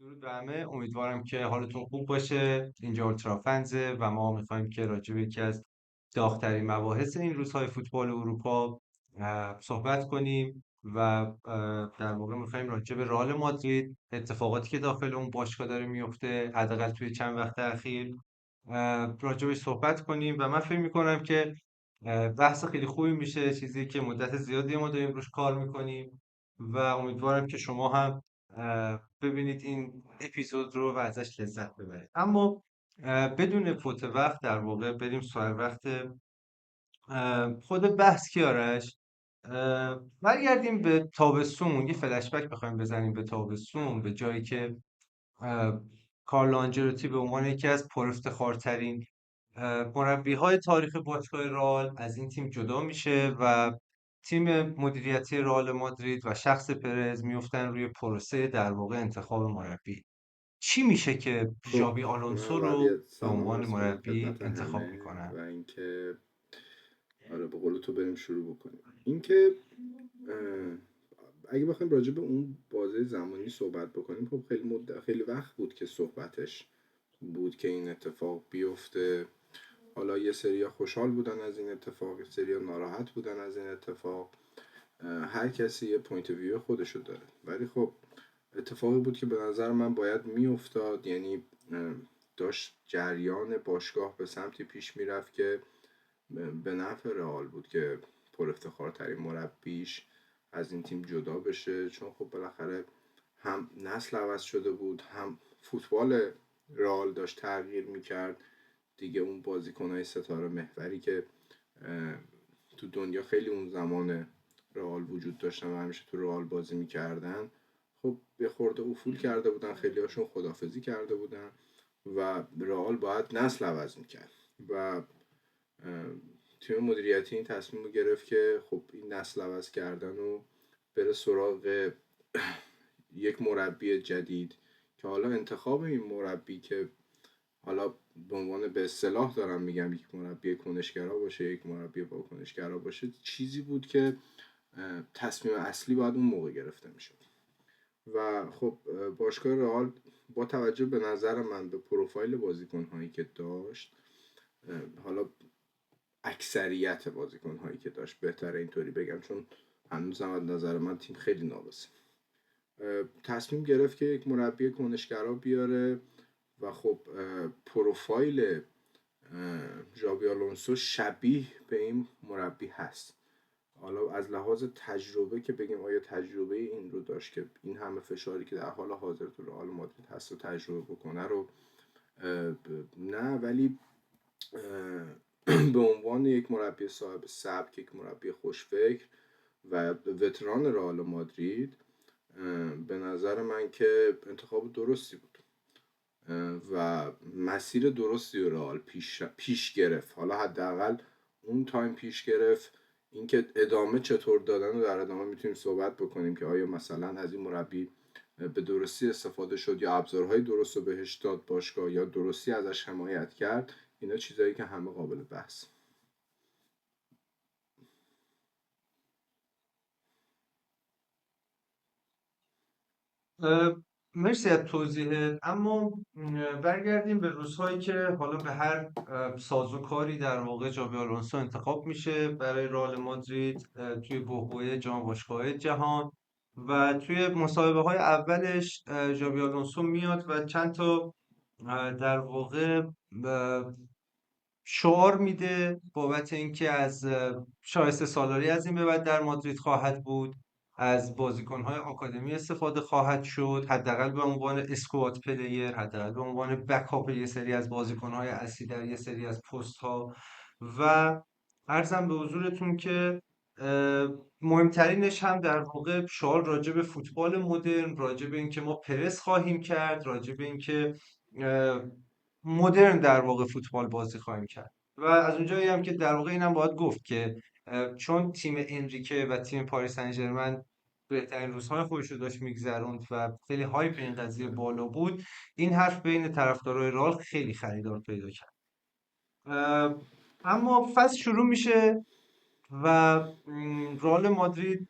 درود به همه. امیدوارم که حالتون خوب باشه. اینجا اولترا فنزه و ما میخوایم که راجع به یکی از داغ‌ترین مباحث این روزهای فوتبال اروپا صحبت کنیم و در واقع میخوایم راجع به رئال مادرید، اتفاقاتی که داخل اون باشگاه داره میفته حداقل توی چند وقت اخیر راجع بهش صحبت کنیم و من فکر میکنم که بحث خیلی خوبی میشه، چیزی که مدت زیادی ما داریم روش کار میکنیم و امیدوارم که شما هم ببینید این اپیزود رو و ازش لذت ببرید. اما بدون فوت وقت در واقع بریم سر وقت خود بحث. کیارش برگردیم به تابستون، یه فلش بک بخوایم بزنیم به تابستون، به جایی که اه، کارلو آنجلوتی به عنوان یکی از پرافتخارترین مربی‌های تاریخ باشگاه رئال از این تیم جدا میشه و تیم مدیریتی رئال مادرید و شخص پرز میفتن روی پروسه در واقع انتخاب مربی. چی میشه که خب، ژابی من آلونسو اول رو یه به سلام عنوان عرض کنم مربی خدمت انتخاب همه و میکنن؟ اینکه آره به قول تو بریم شروع بکنیم. اینکه اه، اگه بخوایم راجع به اون بازه زمانی صحبت بکنیم، خب خیلی وقت بود که صحبتش بود که این اتفاق بیفته. حالا یه سریا خوشحال بودن از این اتفاق، یه سریا ناراحت بودن از این اتفاق. هر کسی یه پوینت ویو خودشو داره، ولی خب اتفاقی بود که به نظر من باید میافتاد. یعنی داشت جریان باشگاه به سمتی پیش میرفت که به نفع رئال بود که پر افتخارترین مربیش از این تیم جدا بشه، چون خب بالاخره هم نسل عوض شده بود، هم فوتبال رئال داشت تغییر میکرد دیگه. اون بازیکنهای ستاره محوری که تو دنیا خیلی اون زمان رئال وجود داشتن و همیشه تو رئال بازی میکردن، خب یه خورده افول کرده بودن، خیلی هاشون خدافزی کرده بودن و رئال باید نسل عوض میکرد و تیم مدیریتی این تصمیم رو گرفت که خب این نسل عوض کردن رو بره سراغ یک مربی جدید، که حالا انتخاب این مربی که حالا به عنوان به اصطلاح دارم میگم یک مربی کنشگرا باشه، یک مربی واکنشگرا باشه، چیزی بود که تصمیم اصلی باید اون موقع گرفته میشد. و خب باشگاه رئال با توجه به نظر من به پروفایل بازیکن‌هایی که داشت، حالا اکثریت بازیکن‌هایی که داشت بهتره اینطوری بگم، چون هنوزم از نظر من تیم خیلی ناقصه، تصمیم گرفت که یک مربی کنشگرا بیاره و خب پروفایل ژابی آلونسو شبیه به این مربی هست. حالا از لحاظ تجربه که بگیم آیا تجربه این رو داشت که این همه فشاری که در حال حاضر تو رئال مادرید هست رو تجربه بکنه رو نه، ولی به عنوان یک مربی صاحب سبک، یک مربی خوشفکر و وتران رئال مادرید، به نظر من که انتخاب درستی بود و مسیر درستی رو رئال پیش گرفت. حالا حداقل اون تایم پیش گرفت. اینکه ادامه چطور دادن و در ادامه میتونیم صحبت بکنیم که آیا مثلا از این مربی به درستی استفاده شد یا ابزارهای درست رو بهش داد باشگاه یا درستی ازش حمایت کرد. اینا چیزایی که همه قابل بحث. مرسی از توضیحت. اما برگردیم به روزهایی که حالا به هر سازوکاری در واقع ژابی آلونسو انتخاب میشه برای رئال مادرید توی بحبوحه جام باشگاه‌های جهان و توی مصاحبه های اولش ژابی آلونسو میاد و چند تا در واقع شعار میده بابت اینکه از شایسته سالاری از این به بعد در مادرید خواهد بود، از بازیکن‌های آکادمی استفاده خواهد شد، حداقل به عنوان اسکواد پلیر، حداقل به عنوان بکاپ یه سری از بازیکن‌های اصلی در یه سری از پست‌ها. و عرضم به حضورتون که مهمترینش هم در واقع شعار راجع به فوتبال مدرن، راجع به اینکه ما پرس خواهیم کرد، راجع به اینکه مدرن در واقع فوتبال بازی خواهیم کرد. و از اونجایی هم که در واقع اینم باید گفت که چون تیم انریکه و تیم پاریس سن ژرمن بهترین روزهای خودش رو داشت میگذروند و خیلی هایپ این قضیه بالا بود، این حرف بین طرفدارای رئال خیلی خریدار پیدا کرد. اما فصل شروع میشه و رئال مادرید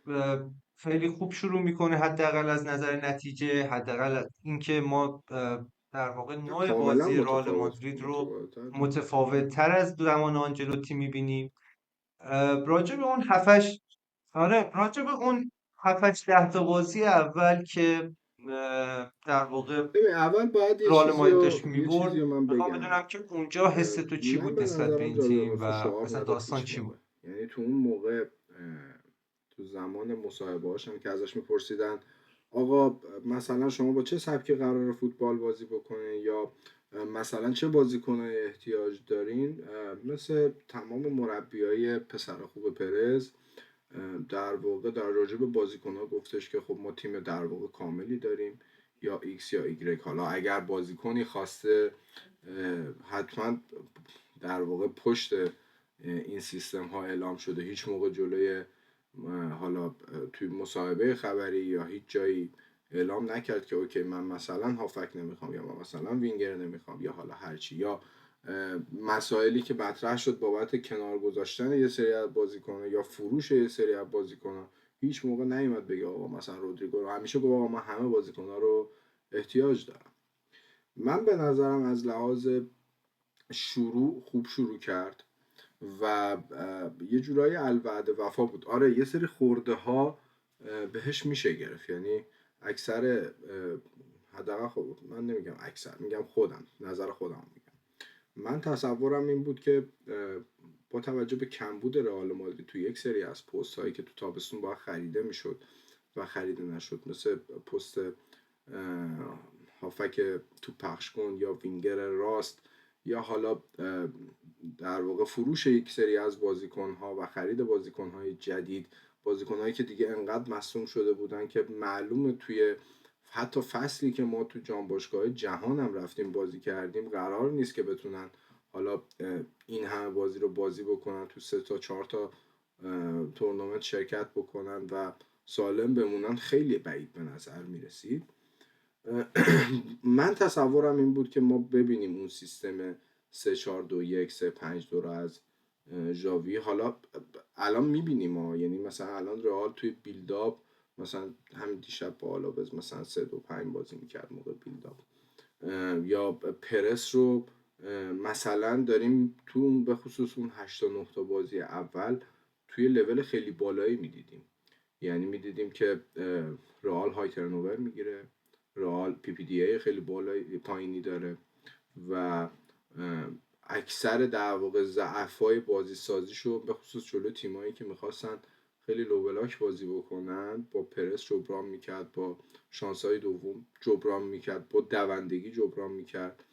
خیلی خوب شروع میکنه، حداقل از نظر نتیجه، حداقل اینکه ما در واقع نوع کاملا بازی رئال متفاوت مادرید رو متفاوت متفاوت تر از زمان آنجلوتی میبینیم. راجع به اون هفتش آره راجع به اون 7 تا بازی اول که در واقع ببین اول باید رئال مادرید داشت یه چیزی میبرد، رو من میخوام بگم. بدونم که اونجا حس تو چی من بود به نسبت به نظرم این رادال تیم قفا و شعار اصلا نداد داستان هیچ چی موقع. بود. یعنی تو اون موقع تو زمان مصاحبه هاشم که ازش میپرسیدن آقا مثلا شما با چه سبکی قرار فوتبال بازی بکنین، یا مثلا چه بازیکنای احتیاج دارین، مثل تمام مربیای پسر خوب پرز در واقع در راجع به بازیکن‌ها گفتش که خب ما تیم در واقع کاملی داریم، یا ایکس یا ایگرگ. حالا اگر بازیکنی خواسته حتما در واقع پشت این سیستم ها اعلام شده، هیچ موقع جلوی حالا توی مصاحبه خبری یا هیچ جایی اعلام نکرد که اوکی من مثلا هافک نمیخوام، یا من مثلا وینگر نمیخوام، یا حالا هرچی. یا مسائلی که مطرح شد بابت کنار گذاشتن یه سری از بازیکن‌ها یا فروش یه سری از بازیکن‌ها، هیچ موقع نیومد بگه آقا مثلا رودریگو رو، همیشه گفت آقا من همه بازیکن‌ها رو احتیاج دارم. من به نظرم از لحاظ شروع خوب شروع کرد و یه جورایی الوعد وفا بود. آره یه سری خورده ها بهش میشه گرفت، یعنی اکثر حداقل خب من نمیگم اکثر، میگم خودم، نظر خودم میگم. من تصورم این بود که با توجه به کمبود رئال مادرید توی یک سری از پست هایی که تو تابستون باید خریده میشد و خریده نشد، مثل پست هافک تو پخش کن یا وینگر راست، یا حالا در واقع فروش یک سری از بازیکن‌ها و خرید بازیکن‌های جدید، بازیکن‌هایی که دیگه انقدر مصدوم شده بودن که معلومه توی حتی فصلی که ما تو جام باشگاه جهان هم رفتیم بازی کردیم قرار نیست که بتونن حالا این همه بازی رو بازی بکنن، تو 3 تا 4 تا تورنمنت شرکت بکنن و سالم بمونن، خیلی بعید به نظر میرسید. من تصورم این بود که ما ببینیم اون سیستم 3-4-2-1 3-5-2 رو از ژاوی. حالا الان میبینیم ها، یعنی مثلا الان رئال توی بیلداپ مثلا همین دیشب با آلاوز مثلا 3-2-5 بازی میکرد موقع بیلداپ، یا پرس رو مثلا داریم تو به خصوص اون 8 تا 9 تا بازی اول توی لول خیلی بالایی میدیدیم. یعنی میدیدیم که رئال های ترنوور میگیره، رئال پی پی دی ای خیلی بالای پایینی داره و اکثر در واقع ضعف‌های بازی سازیشو به خصوص جلو تیمایی که میخواستن خیلی لو بلاک بازی بکنن با پرس جبران میکرد، با شانس‌های دوم جبران میکرد، با دوندگی جبران میکرد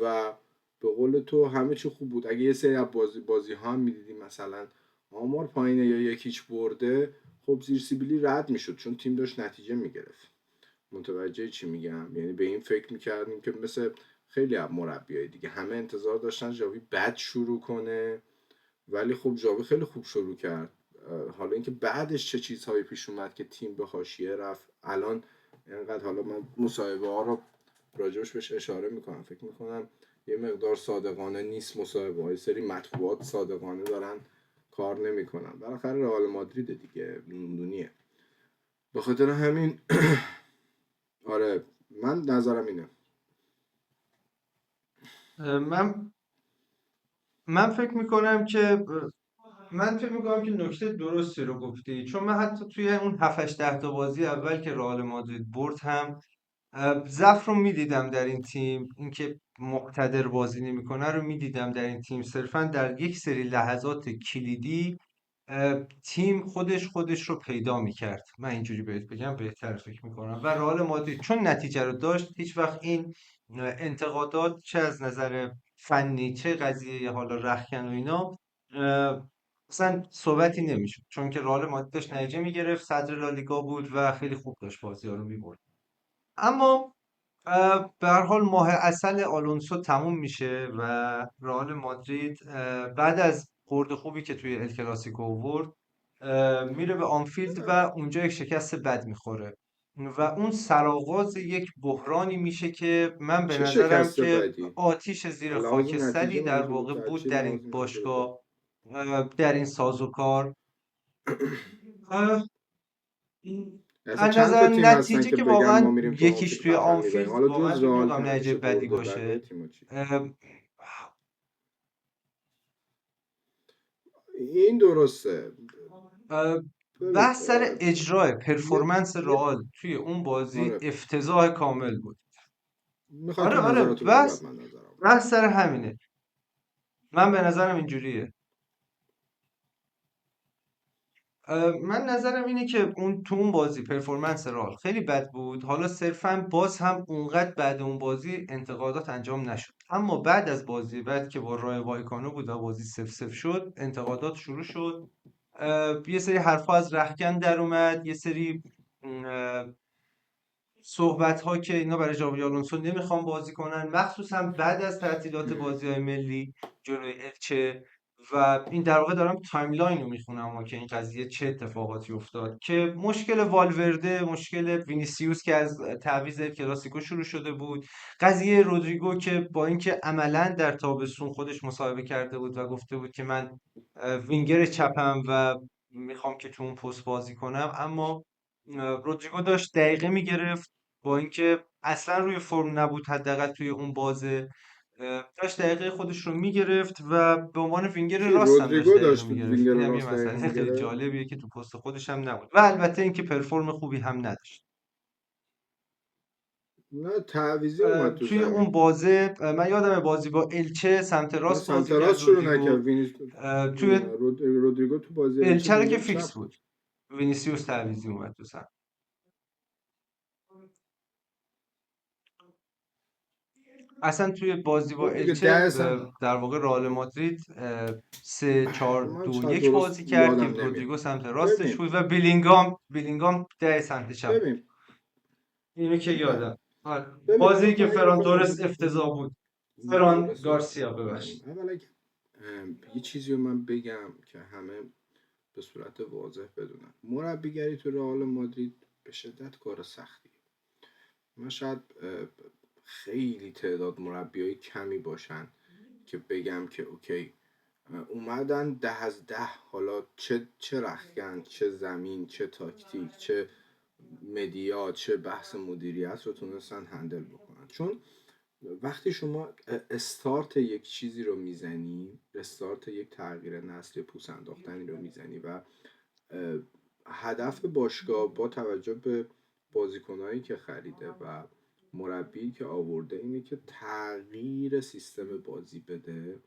و به قول تو همه چی خوب بود. اگه یه سری از بازی ها هم میدیدیم مثلا آمار پایینه یا یکیچ برده، خب زیر سیبیلی رد میشد چون تیم داشت نتیجه میگرفت. متوجه چی میگم؟ یعنی به این فکر میکردیم که مثل خیلی از مربیای دیگه همه انتظار داشتن ژاوی بد شروع کنه، ولی خب ژاوی خیلی خوب شروع کرد. حالا اینکه بعدش چه چیزهایی پیش اومد که تیم به حاشیه رفت الان اینقدر، حالا من مصاحبه ها رو راجبش بهش اشاره میکنم، فکر میکنم یه مقدار صادقانه نیست مصاحبه های، سری مطبوعات صادقانه دارن کار نمیکنن، بالاخره رئال مادرید دیگه لندونیه. به خاطر همین آره من نظرم اینه. من من فکر میکنم که من فکر میکنم که نکته درستی رو گفتی، چون من حتی توی اون 7 تا بازی اول که رئال مادرید برد هم ضعف رو میدیدم در این تیم، اینکه مقتدر بازی نمیکنه رو میدیدم در این تیم. صرفا در یک سری لحظات کلیدی تیم خودش رو پیدا میکرد، من اینجوری بهت بگم بهتر فکر میکنم. و رئال مادرید چون نتیجه رو داشت، هیچ وقت این انتقادات چه از نظر فنی چه قضیه حالا رخکن و اینا اصلا صحبتی نمیشد، چون که رئال مادرید داشت نتیجه میگرفت، صدر لالیگا بود و خیلی خوب داشت بازی ها رو میبرد. اما به هر حال ماه عسل آلونسو تموم میشه و رئال مادرید بعد از برد خوبی که توی ال کلاسیکو آورد میره به آنفیلد و اونجا یک شکست بد میخوره و اون سرآغاز یک بحرانی میشه که من به چه نظرم شکست که بدی؟ آتیش زیر لحاظ خاکستری نتیجه در منظورت واقع از بود چه در لحاظ این میخوای بگو؟ باشگاه، در این سازوکار. اصلا از چند تا نظر تیم هستن نتیجه که که بگن ما واقعا میریم تو اون یکیش فیلم توی قطر میبریم، آنفیلد حالا واقعا جز فکر رئال نمی‌کنم همیشه نتیجه بدی برده، بقیه باشه. تیم‌ها چی؟ ام، این درسته. ببین بحث سر اجرای پرفورمنس رئال توی اون بازی آره، افتضاح کامل بود. میخوای تو آره نظراتو بگو بعد بس من نظرم. بحث سر همینه. من به نظرم اینجوریه. من نظرم اینه که تو اون بازی پرفورمنس رئال خیلی بد بود. حالا صرفا باز هم اونقدر بعد اون بازی انتقادات انجام نشد، اما بعد از بازی بعد که با رای وایکانو بود و بازی 0-0 شد انتقادات شروع شد. یه سری حرفا از رخکن در اومد، یه سری صحبت ها که اینا برای ژابی آلونسو نمیخوان بازی کنن، مخصوصا بعد از تعطیلات بازی های ملی جلوی الچه. و این در واقع دارم تایملاین رو میخونم اما که این قضیه چه اتفاقاتی افتاد، که مشکل والورده، مشکل وینیسیوس که از تعویض کلاسیکو شروع شده بود، قضیه رودریگو که با اینکه عملا در تابستون خودش مصاحبه کرده بود و گفته بود که من وینگر چپم و میخوام که تو اون پست بازی کنم، اما رودریگو داشت دقیقه میگرفت با اینکه اصلا روی فرم نبود، حداقل توی اون بازه داشت دقیقه خودش رو میگرفت و به عنوان وینگر کی راست هم داشت رودریگو دقیقه داشت میگرفت. وینگر اینم یه راست دقیقه مسئله خیلی میگرفت؟ جالبیه که تو پست خودش هم نبود و البته اینکه پرفورم خوبی هم نداشت. نه تعویضی اومد تو توی اون زمین. بازه من یادم بازی با الچه سمت نه راست سمت بازی کرد راست شروع رودریگو. نکرد توی رودریگو تو بازی الچه الچه رو که وینگر فیکس چپ بود، وینیسیوس تعویضی اومد تو سمت. اصلا توی بازی با خب دیگه الچه ده. در واقع رئال مادرید 3-4-2-1 من چقدر درست بازی کرد که یادم نمیاد. رودریگو سمت راستش ببین بود و بیلینگام ده سمت چپ بود. ببین اینو که بله. یادم. آره. ببین بازی که اگه فران بخوایم تورس راجع افتضاح بود. فران تورس رو گارسیا بگیم، ببخشید. اول اگه یه چیزی رو من بگم که همه به صورت واضح بدونن، مربیگری تو رئال مادرید به شدت کار سختیه. من شاید خیلی تعداد مربیای کمی باشن که بگم که اوکی اومدن 10 از 10، حالا چه رخکن، چه زمین، چه تاکتیک، چه مدیا، چه بحث مدیریت رو تونستن هندل بکنن. چون وقتی شما استارت یک چیزی رو میزنی، استارت یک تغییر نسل پوست انداختنی رو میزنی و هدف باشگاه با توجه به بازیکنایی که خریده و مربی که آورده اینه که تغییر سیستم بازی بده.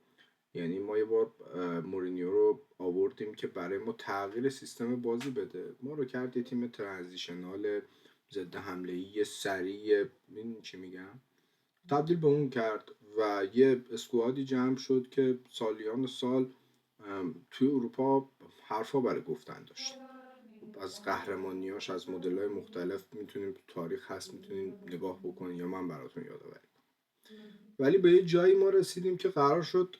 یعنی ما یه بار مورینیو رو آوردیم که برای ما تغییر سیستم بازی بده، ما رو کرد یه تیم ترانزیشنال ضد حمله‌ای سریع، این چی میگم، تبدیل به اون کرد و یه اسکوادی جمع شد که سالیان سال توی اروپا حرفا برای گفتن داشت. از قهرمانیاش، از مدل‌های مختلف میتونیم تو تاریخ هست میتونیم نگاه بکنیم یا من براتون یادآوری کنم. ولی به یه جایی ما رسیدیم که قرار شد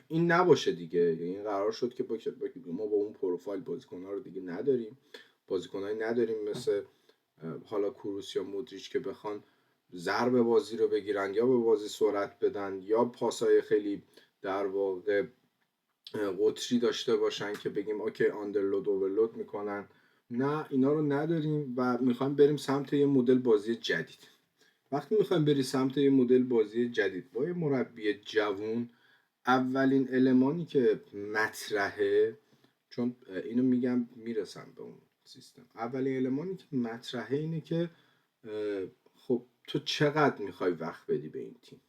این نباشه دیگه. یعنی قرار شد که ما با اون پروفایل بازیکن‌ها رو دیگه نداریم، بازیکنایی نداریم مثل حالا کروس یا مودریچ که بخوان ضرب بازی رو بگیرن یا به بازی سرعت بدن یا پاسای خیلی در واقع قطری داشته باشن که بگیم اوکی آندرلود اوورلود میکنن. نه اینا رو نداریم و میخوایم بریم سمت یه مدل بازی جدید. وقتی میخوایم بریم سمت یه مدل بازی جدید با یه مربی جوون، اولین المانی که مطرحه، چون اینو میگم میرسم به اون سیستم، اولین المانی که مطرحه اینه که خب تو چقدر میخوای وقت بدی به این تیم،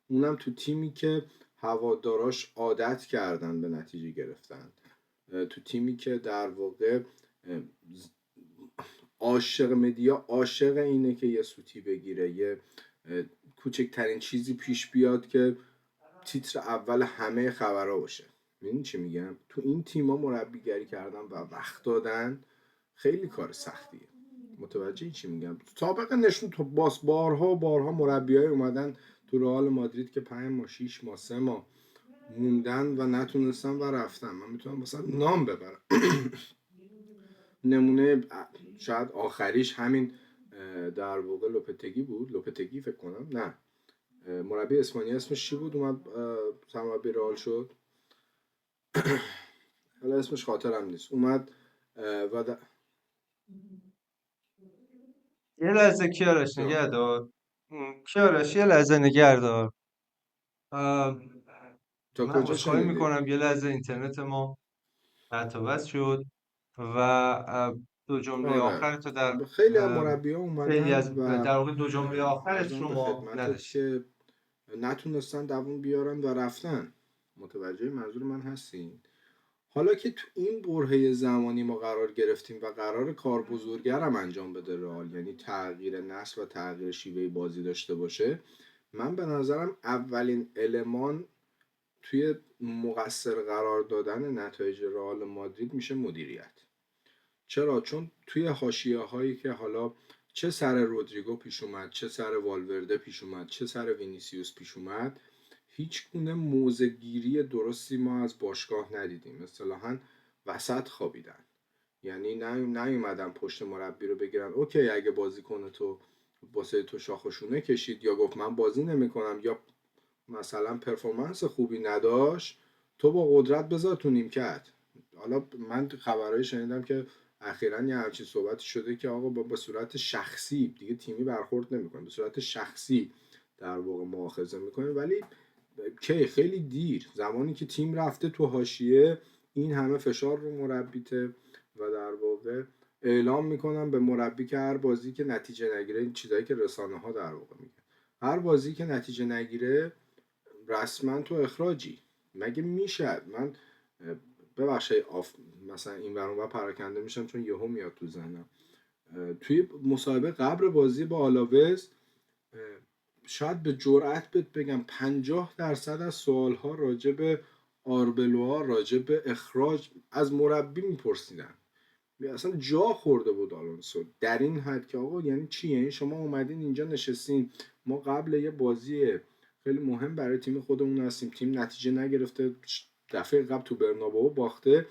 اونم تو تیمی که هواداراش عادت کردن به نتیجه گرفتن، تو تیمی که در واقع عاشق مدیا، عاشق اینه که یه سوتی بگیره، یه کوچکترین چیزی پیش بیاد که تیتر اول همه خبرها باشه. میدونی چی میگم؟ تو این تیما مربیگری کردن و وقت دادن خیلی کار سختیه. متوجه چی میگم؟ سابقه نشون تو بارها مربیای اومدن تو رئال مادرید که 5 ماه 6 ماه 3 ماه موندن و نتونستن و رفتن. من میتونم مثلا نام ببرم. نمونه شاید آخریش همین در واقع لوپتگی بود. لوپتگی فکر کنم، نه مربی اسپانیا اسمش چی بود اومد مربی رئال شد، حالا اسمش خاطرم نیست، اومد و یه لحظه کیارش جان. نگه دار. کیارش یه لحظه نگه دار. تا من کجا عذرخواهی شنیدی؟ میکنم، یه لحظه اینترنت ما قطع و وصل شد و دو جمله آره، آخر تو در خیلی از مربی‌ها خیلی اومدن از و در واقع دو جمله آخرت ارزم رو به ما خدمتت نداشتیم. که نتونستن دووم بیارن و رفتن. متوجه منظور من هستین؟ حالا که تو این برهه زمانی ما قرار گرفتیم و قرار کار بزرگرم انجام بده رئال، یعنی تغییر نسل و تغییر شیوه بازی داشته باشه، من به نظرم اولین المان توی مقصر قرار دادن نتایج رئال مادرید میشه مدیریت. چرا؟ چون توی حاشیه هایی که حالا چه سر رودریگو پیش اومد، چه سر والورده پیش اومد، چه سر وینیسیوس پیش اومد، هیچ گونه موضع گیری درستی ما از باشگاه ندیدیم. اصطلاحاً وسط خوابیدن. یعنی نیومدن پشت مربی رو بگیرن اوکی اگه بازی کنه تو واسه تو شاخشونه کشید یا گفت من بازی نمیکنم یا مثلا پرفورمنس خوبی نداشت، تو با قدرت بذار تو نیمکت. حالا من خبرهای شنیدم که اخیراً یه همچین صحبتی شده که آقا با صورت شخصی دیگه تیمی برخورد نمیکنه، به صورت شخصی در واقع مؤاخذه میکنه. ولی که خیلی دیر، زمانی که تیم رفته تو حاشیه، این همه فشار رو مربیته و در واقع اعلام میکنم به مربی که هر بازی که نتیجه نگیره، این چیزایی که رسانه ها در واقع میگن، هر بازی که نتیجه نگیره رسما تو اخراجی. مگه میشه؟ من ببخشید مثلا این ور اونور پراکنده میشم چون یهو میاد تو ذهنم. توی مصاحبه قبل بازی با آلاوز شاید به جرئت بگم 50% از سوالها راجع به آربلوها، راجع به اخراج از مربی میپرسیدن. اصلا جا خورده بود آلونسو در این حد که آقا یعنی چی؟ یعنی شما اومدین اینجا نشستین، ما قبل یه بازی خیلی مهم برای تیم خودمون هستیم، تیم نتیجه نگرفته، دفعه قبل تو برنابئو باخته،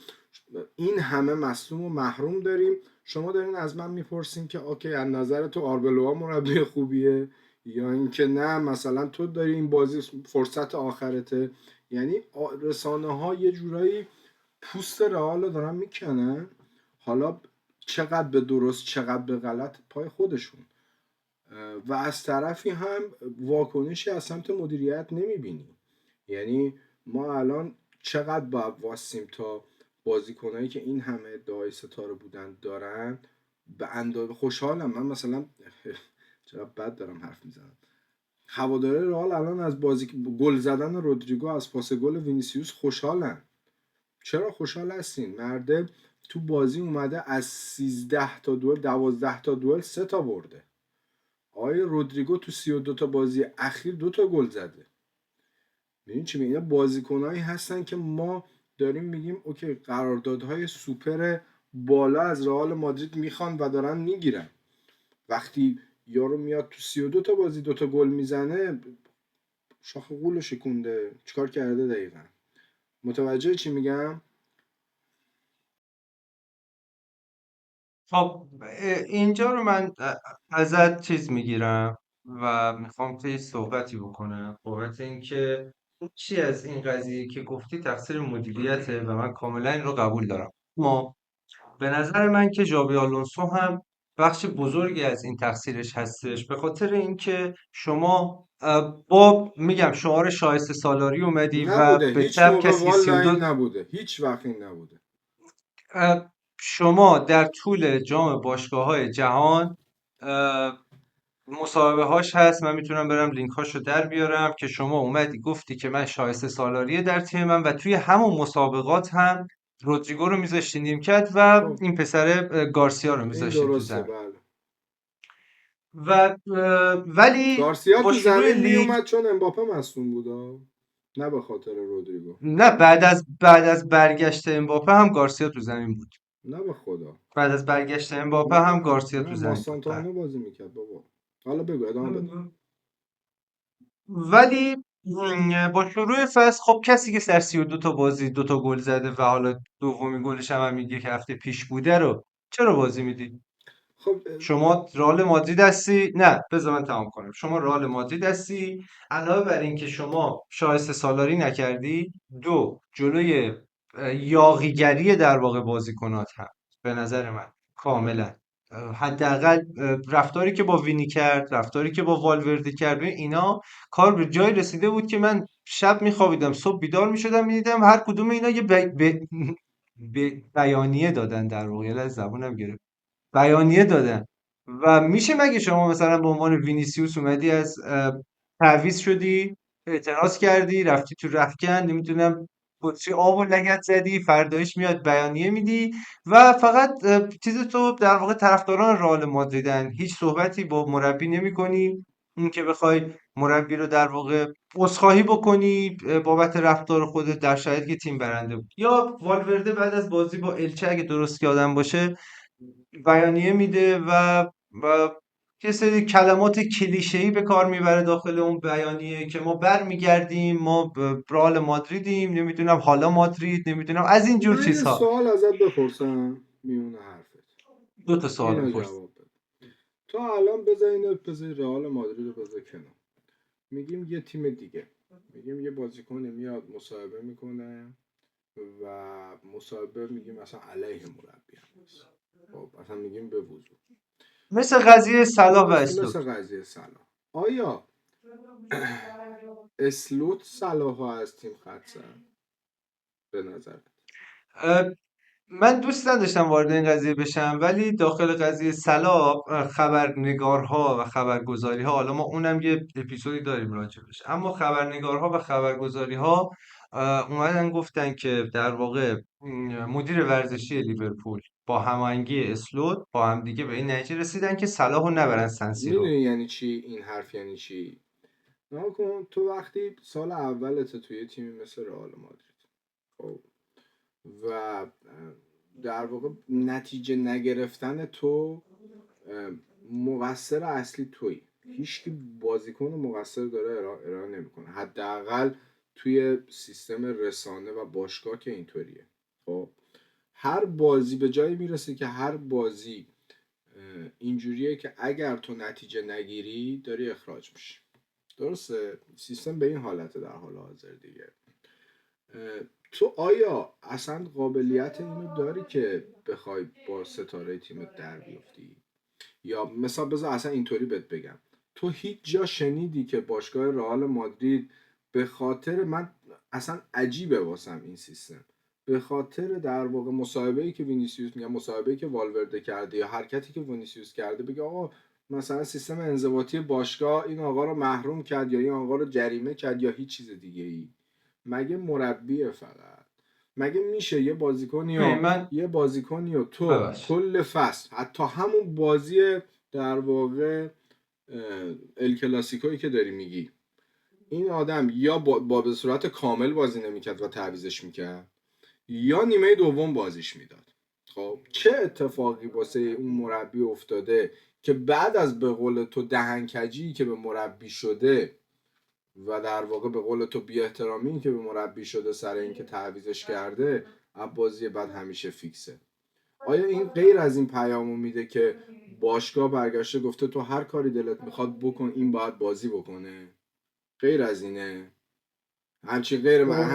این همه مصدوم و محروم داریم، شما دارین از من میپرسین که اوکی از نظر تو آربلوها مربی خوبیه یا اینکه نه مثلا تو داری این بازی فرصت آخرته. یعنی رسانه ها یه جورایی پوست رئال رو دارن میکنن، حالا چقدر به درست چقدر به غلط پای خودشون. و از طرفی هم واکنشی از سمت مدیریت نمیبینی. یعنی ما الان چقدر باید واسیم تا بازیکنایی که این همه ادعای ستاره بودن دارن به اندازه خوشحالم. من مثلا چرا بد دارم حرف میزنم، هواداره رئال الان از بازی گل زدن رودریگو از پاس گل وینیسیوس خوشحالن. چرا خوشحال هستین؟ مرده تو بازی اومده از 13 تا دوئل 12 تا دوئل 3 تا برده. آقای رودریگو تو 32 تا بازی اخیر 2 تا گل زده. ببین چی میگم، اینا بازیکنایی هستن که ما داریم میگیم اوکی قراردادهای سوپر بالا از رئال مادرید میخوان و دارن میگیرن. وقتی یارو میاد تو 32 تا بازی 2 تا گل میزنه، شاخ قولو شکونده، چیکار کرده دقیقاً؟ متوجه چی میگم؟ خب اینجا رو من ازت چیز میگیرم و میخوام توی صحبتی بکنم بابت اینکه چی از این قضیه که گفتی تقصیر مدیریته و من کاملا این رو قبول دارم. ما به نظر من که ژابی آلونسو هم بخش بزرگی از این تقصیرش هستش، به خاطر اینکه شما با میگم شعار شایسته سالاری اومدی و نبوده، به هیچ سبک موقع سی سی و والا دو این نبوده، هیچ وقت این نبوده. شما در طول جام باشگاه‌های جهان مصاحبه هاش هست، من میتونم برم لینک هاشو در بیارم که شما اومدی گفتی که من شایسته سالاریه در تیم من و توی همون مسابقات هم رودریگو رو میذاشتی نیمکت و خب این پسر گارسیا رو این میذاشتی تو درسته، زمین بله. و ولی گارسیا با تو شروع زمین لیگ میومد چون امباپه مصدوم بود، نه به خاطر رودریگو. نه، بعد از برگشت امباپه هم گارسیا تو زمین بود. نه به خدا. بعد از برگشت امباپه هم گارسیا نه تو زمین بود. ماسانتائونو بازی میکرد بابا. حالا بگو ادامه بده. بله. ولی با شروع فصل خب کسی که در 32 تا بازی 2 تا گل زده و حالا دومین گلش هم میگه که هفته پیش بوده رو چرا بازی میدی؟ خب شما رئال مادرید هستی؟ نه بذار من تمام کنم. شما رئال مادرید هستی، علاوه بر این که شما شایسته سالاری نکردی، دو جلوی یاغیگری در واقع بازیکنات هم به نظر من کاملا حداقل رفتاری که با وینی کرد، رفتاری که با والوردی کرد، ببین اینا کار به جای رسیده بود که من شب میخوابیدم صبح بیدار میشدم میدیدم هر کدوم اینا یه بیانیه دادن، در واقع یه لحظه زبونم گرفت، بیانیه دادن. و میشه مگه شما مثلا به عنوان وینیسیوس اومدی از تعویض شدی، اعتراض کردی، رفتی تو رخکن، نمیدونم بطری آب و لگد زدی، فردایش میاد بیانیه میدی و فقط چیز تو در واقع طرفداران رئال مادریدن، هیچ صحبتی با مربی نمیکنی، این که بخوای مربی رو در واقع عذرخواهی بکنی بابت رفتار خودت در شرایطی که تیم برنده بود. یا والورده بعد از بازی با الچه اگه درست یادم باشه بیانیه میده و یه سری کلمات کلیشه‌ای به کار میبره داخل اون بیانیه که ما برمیگردیم، ما رئال مادریدیم، نمیدونم حالا مادرید، نمیدونم از این جور من یه چیزها. سوال ازت بپرسم میونه حرفت، دو تا سوال اینو بپرس. جواب بده. تو الان بذار رئال مادرید رو بذار کنار، میگیم یه تیم دیگه، میگیم یه بازیکن میاد مصاحبه میکنه و مصاحبه میگیم مثلا علیه مربی هم نیست. خب مثلا میگیم به وضوح مثل قضیه صلاح و اسلوت. مثل قضیه سلام، آیا اسلوت صلاح ها از تیم خط زد به نظرت؟ من دوست نداشتم وارد این قضیه بشم، ولی داخل قضیه صلاح خبرنگارها و خبرگزاریها، حالا ما اونم یه اپیزودی داریم راجبش، اما خبرنگارها و خبرگزاریها اومدن گفتن که در واقع مدیر ورزشی لیورپول با هماهنگی اسلوت با هم دیگه به این نتیجه رسیدن که صلاحو نبرن سنسیرو. میدونی یعنی چی این حرف؟ یعنی چی؟ نها کن، تو وقتی سال اولت توی تیمی مثل رئال مادرید، خب، و در واقع نتیجه نگرفتن تو مقصر اصلی تویی، هیچکی بازیکن مقصر داره ارائه نمیکنه، حداقل توی سیستم رسانه و باشگاه که اینطوریه. خب هر بازی به جایی میرسه که هر بازی اینجوریه که اگر تو نتیجه نگیری داری اخراج میشی. درسته؟ سیستم به این حالته در حال حاضر دیگه. تو آیا اصلا قابلیت اینو داری که بخوای با ستاره تیمت در بیفتی؟ یا مثلا بذار اصلا اینطوری بهت بگم، تو هیچ جا شنیدی که باشگاه رئال مادرید به خاطر، من اصلا عجیبه واسم این سیستم، به خاطر در واقع مصاحبه‌ای که وینیسیوس، میگم مصاحبه‌ای که والورده کرده یا حرکتی که وینیسیوس کرده، بگه آقا مثلا سیستم انضباطی باشگاه این آقا رو محروم کرد یا این آقا رو جریمه کرد یا هیچ چیز دیگه ای؟ مگه مربیه فقط؟ مگه میشه ببین من یه بازیکنی و تو ببخش. کل فصل، حتی همون بازی در واقع ال کلاسیکویی که داری میگی، این آدم یا به صورت کامل بازی نمیکرد و تعویزش میکرد یا نیمه دوم بازیش میداد. خب چه اتفاقی واسه اون مربی افتاده که بعد از به قول تو دهنکجی که به مربی شده و در واقع به قول تو بی احترامی که به مربی شده سر اینکه تعویزش کرده، از بازی بعد همیشه فیکسه؟ آیا این غیر از این پیامو میده که باشگاه برگشته گفته تو هر کاری دلت میخواد بکن، این باید بازی بکنه؟ غیر از اینه؟ خب همچین